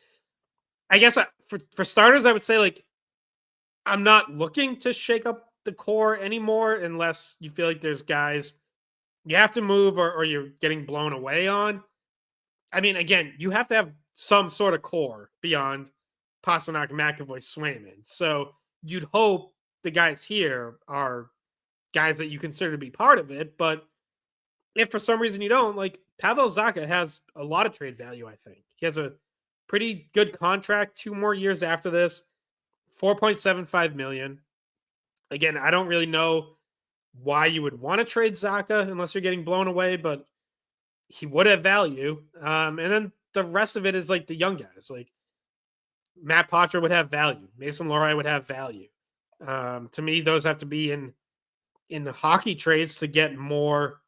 I guess for starters, I would say, like, I'm not looking to shake up the core anymore unless you feel like there's guys you have to move or you're getting blown away on. I mean, again, you have to have some sort of core beyond Pastrnak, McAvoy, Swayman. So you'd hope the guys here are guys that you consider to be part of it. But if for some reason you don't, like, Pavel Zacha has a lot of trade value, I think. He has a pretty good contract, 2 more years after this, $4.75 million. Again, I don't really know why you would want to trade Zacha unless you're getting blown away, but he would have value. And then the rest of it is like the young guys. Like Matt Poitras would have value. Mason Lohrei would have value. To me, those have to be in hockey trades to get more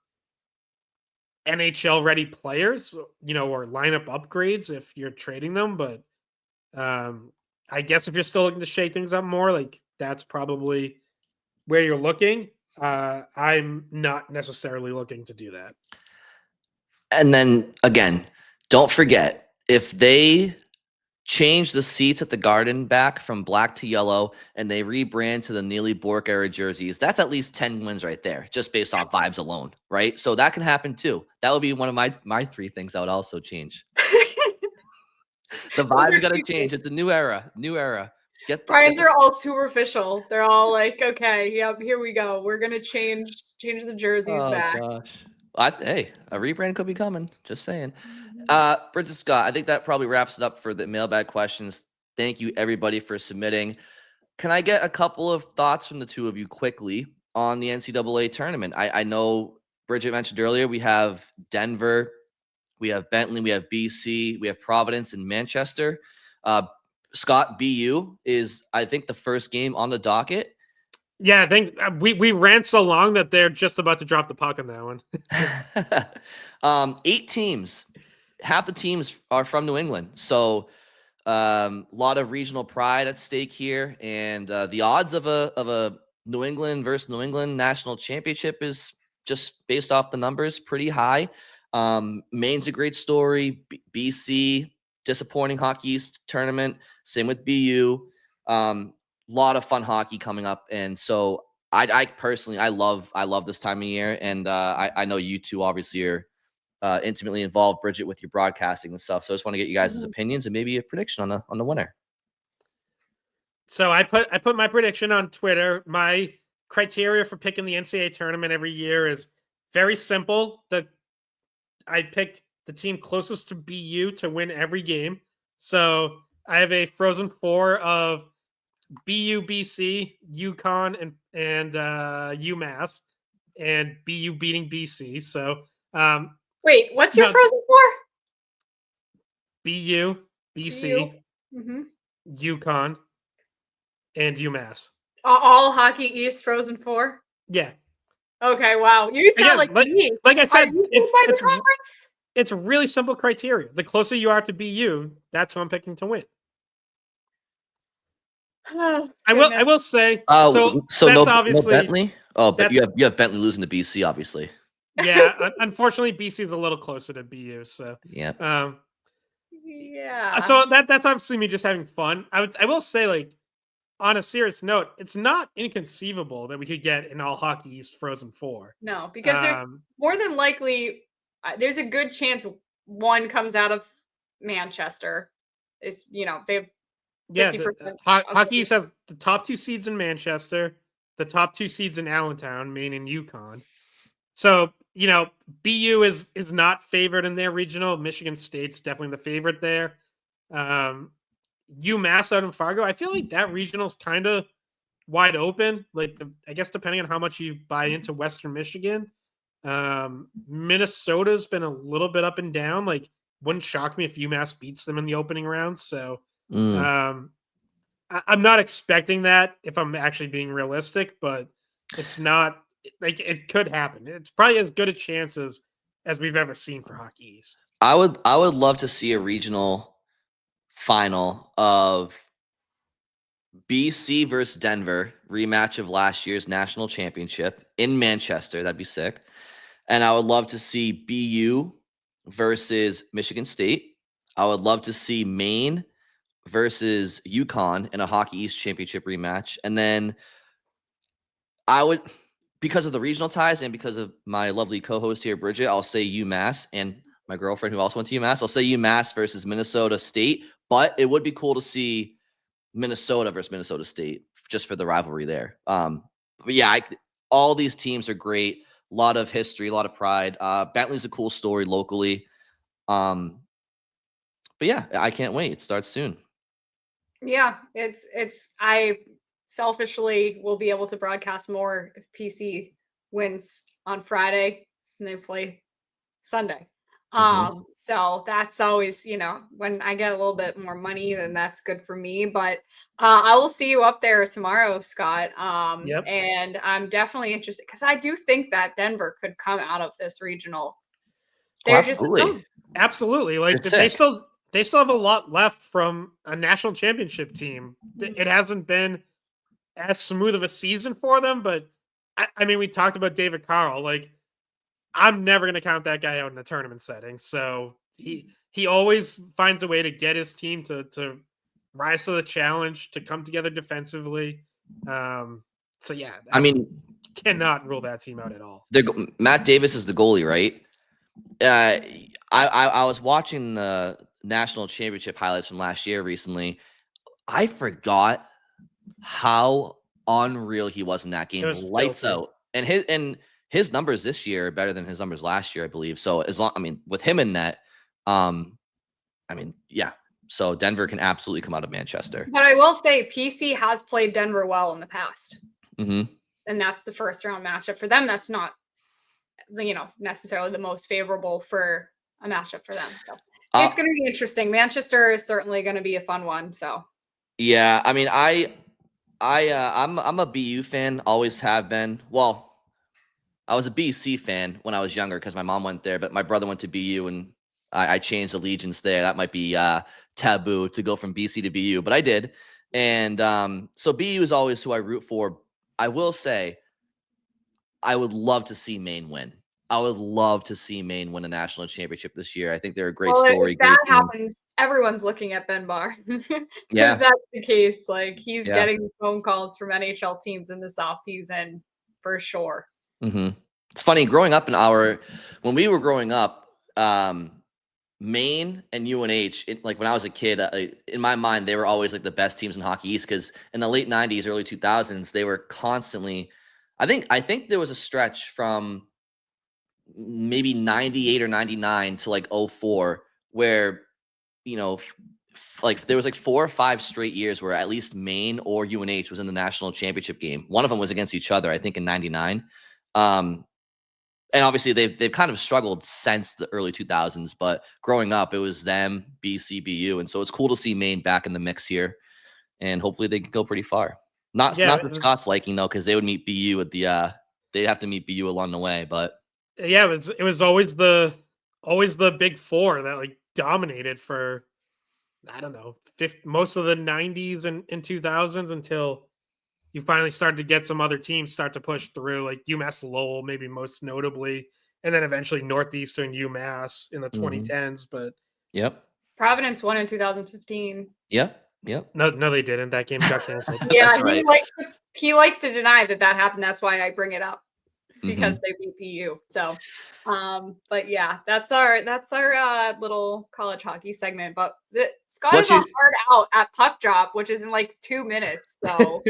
NHL ready players, or lineup upgrades if you're trading them. But I guess if you're still looking to shake things up more, like, that's probably where you're looking. I'm not necessarily looking to do that. And then again, don't forget, if they change the seats at the Garden back from black to yellow and they rebrand to the Neely Bork era jerseys, that's at least 10 wins right there, just based off vibes alone, right? So that can happen too. That would be one of my 3 things I would also change. The vibe's got to change. It's a new era. Brian's are all superficial. They're all like, okay, yep, here we go. We're gonna change the jerseys back. Oh gosh. Hey, a rebrand could be coming. Just saying. Bridget Scott, I think that probably wraps it up for the mailbag questions. Thank you, everybody, for submitting. Can I get a couple of thoughts from the two of you quickly on the NCAA tournament? I know Bridget mentioned earlier we have Denver, we have Bentley, we have BC, we have Providence and Manchester. Scott, BU is, I think, the first game on the docket. Yeah, I think we ran so long that they're just about to drop the puck on that one. 8 teams. Half the teams are from New England. So a lot of regional pride at stake here. And the odds of a New England versus New England national championship is, just based off the numbers, pretty high. Maine's a great story. BC, disappointing Hockey East tournament. Same with BU. Lot of fun hockey coming up, and so I personally I love this time of year, and I know you two obviously are intimately involved, Bridget, with your broadcasting and stuff. So I just want to get you guys' opinions and maybe a prediction on the winner. So I put my prediction on Twitter. My criteria for picking the NCAA tournament every year is very simple. I pick the team closest to BU to win every game. So I have a frozen four of BU, BC, UConn, and UMass, and BU beating BC. So wait, what's your frozen four? BU, BC, Mm-hmm. UConn, and UMass. All Hockey East frozen four? Yeah. Okay, wow. You sound Again, like me. Like I said, Are you by the conference? It's a really simple criteria. The closer you are to BU, that's who I'm picking to win. Oh, I will say. So that's no Bentley. Oh, but that's- you have Bentley losing to BC, obviously. Yeah, unfortunately, BC is a little closer to BU. So yeah. Yeah. So that's obviously me just having fun. I will say, like, on a serious note, it's not inconceivable that we could get an all Hockey East Frozen Four. No, because there's more than likely there's a good chance one comes out of Manchester. Is they have 50%. Hockey East has the top two seeds in Manchester, the top two seeds in Allentown, Maine, and Yukon. So BU is not favored in their regional. Michigan State's definitely the favorite there. UMass out in Fargo, I feel like that regional is kind of wide open. Like, I guess depending on how much you buy into Western Michigan. Minnesota's been a little bit up and down. Like, wouldn't shock me if UMass beats them in the opening round. So I'm not expecting that if I'm actually being realistic, but it's not like it could happen. It's probably as good a chance as we've ever seen for Hockey East. I would love to see a regional final of BC versus Denver, rematch of last year's national championship in Manchester. That'd be sick. And I would love to see BU versus Michigan State. I would love to see Maine versus UConn in a Hockey East championship rematch. And then I would, because of the regional ties and because of my lovely co-host here, Bridget, I'll say UMass, and my girlfriend who also went to UMass, I'll say UMass versus Minnesota State. But it would be cool to see Minnesota versus Minnesota State just for the rivalry there. But yeah, all these teams are great. A lot of history, a lot of pride. Bentley's a cool story locally. But yeah, I can't wait. It starts soon. Yeah, I selfishly will be able to broadcast more if PC wins on Friday and they play Sunday. So that's always, when I get a little bit more money, then that's good for me. But I will see you up there tomorrow, Scott. And I'm definitely interested because I do think that Denver could come out of this regional. They're absolutely. Like, they still have a lot left from a national championship team. It hasn't been as smooth of a season for them, but I mean, we talked about David Carle. Like, I'm never going to count that guy out in a tournament setting. So he always finds a way to get his team to rise to the challenge, to come together defensively. So yeah, I mean, cannot rule that team out at all. Matt Davis is the goalie, right? I was watching the national championship highlights from last year recently. I forgot how unreal he was in that game. Lights out. And his numbers this year are better than his numbers last year, I believe. So with him in net, yeah. So Denver can absolutely come out of Manchester. But I will say PC has played Denver well in the past. And that's the first round matchup for them. That's not, necessarily the most favorable for a matchup for them. So it's going to be interesting. Manchester is certainly going to be a fun one. So yeah, I mean, I'm a BU fan, always have been. Well, I was a BC fan when I was younger because my mom went there, but my brother went to BU and I changed allegiance there. That might be taboo to go from BC to BU, but I did. And so BU is always who I root for. I will say, I would love to see Maine win. I would love to see Maine win a national championship this year. I think they're a great story. If that happens, everyone's looking at Ben Barr. Yeah, if that's the case, like he's getting phone calls from NHL teams in this offseason for sure. It's funny growing up when we were growing up, Maine and UNH, like when I was a kid, in my mind, they were always like the best teams in Hockey East because in the late 90s, early 2000s, they were constantly I think there was a stretch from maybe 98 or 99 to like 04 where, like there was like 4 or 5 straight years where at least Maine or UNH was in the national championship game. One of them was against each other, I think in 99. And obviously they've kind of struggled since the early 2000s, but growing up it was them, BC, BU, and so it's cool to see Maine back in the mix here, and hopefully they can go pretty far. Not that Scott's liking though, because they would meet BU at the they'd have to meet BU along the way, but yeah, it was always the big four that like dominated for, I don't know, most of the 90s and 2000s until you finally started to get some other teams start to push through, like UMass Lowell, maybe most notably, and then eventually Northeastern UMass in the 2010s. But Providence won in 2015. Yep. No, they didn't. That game got canceled. Yeah, he likes to deny that happened. That's why I bring it up, because they beat PU. So, but yeah, that's our little college hockey segment. But Scott is a hard out at puck drop, which is in like 2 minutes. So,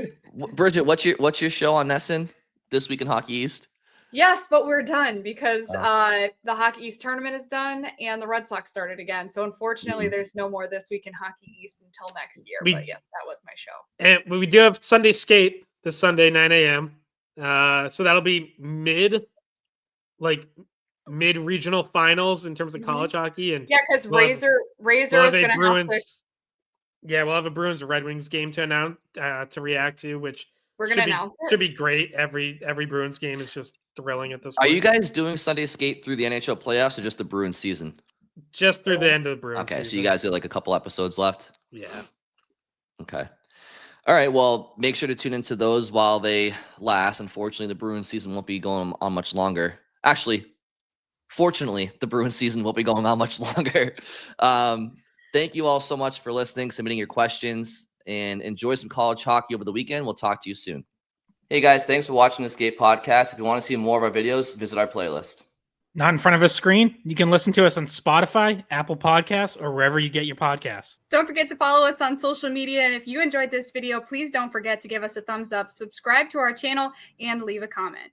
Bridget, what's your show on Nesson this week in Hockey East? Yes, but we're done because the Hockey East tournament is done and the Red Sox started again. So unfortunately, there's no more This Week in Hockey East until next year. But yes, that was my show. And we do have Sunday skate this Sunday, 9 a.m. So that'll be mid regional finals in terms of college hockey. And yeah, because Razor is going to have yeah, we'll have a Bruins Red Wings game to announce to react to, which we're going to announce it. Should be great. Every Bruins game is just thrilling at this point. Are you guys doing Sunday skate through the NHL playoffs or just the Bruins season? Just through the end of the Bruins season. So you guys got like a couple episodes left? Yeah. Okay. All right. Well, make sure to tune into those while they last. Unfortunately, the Bruins season won't be going on much longer. Actually, fortunately, the Bruins season won't be going on much longer. Thank you all so much for listening, submitting your questions, and enjoy some college hockey over the weekend. We'll talk to you soon. Hey guys, thanks for watching the Skate Podcast. If you want to see more of our videos, visit our playlist. Not in front of a screen? You can listen to us on Spotify, Apple Podcasts, or wherever you get your podcasts. Don't forget to follow us on social media. And if you enjoyed this video, please don't forget to give us a thumbs up, subscribe to our channel, and leave a comment.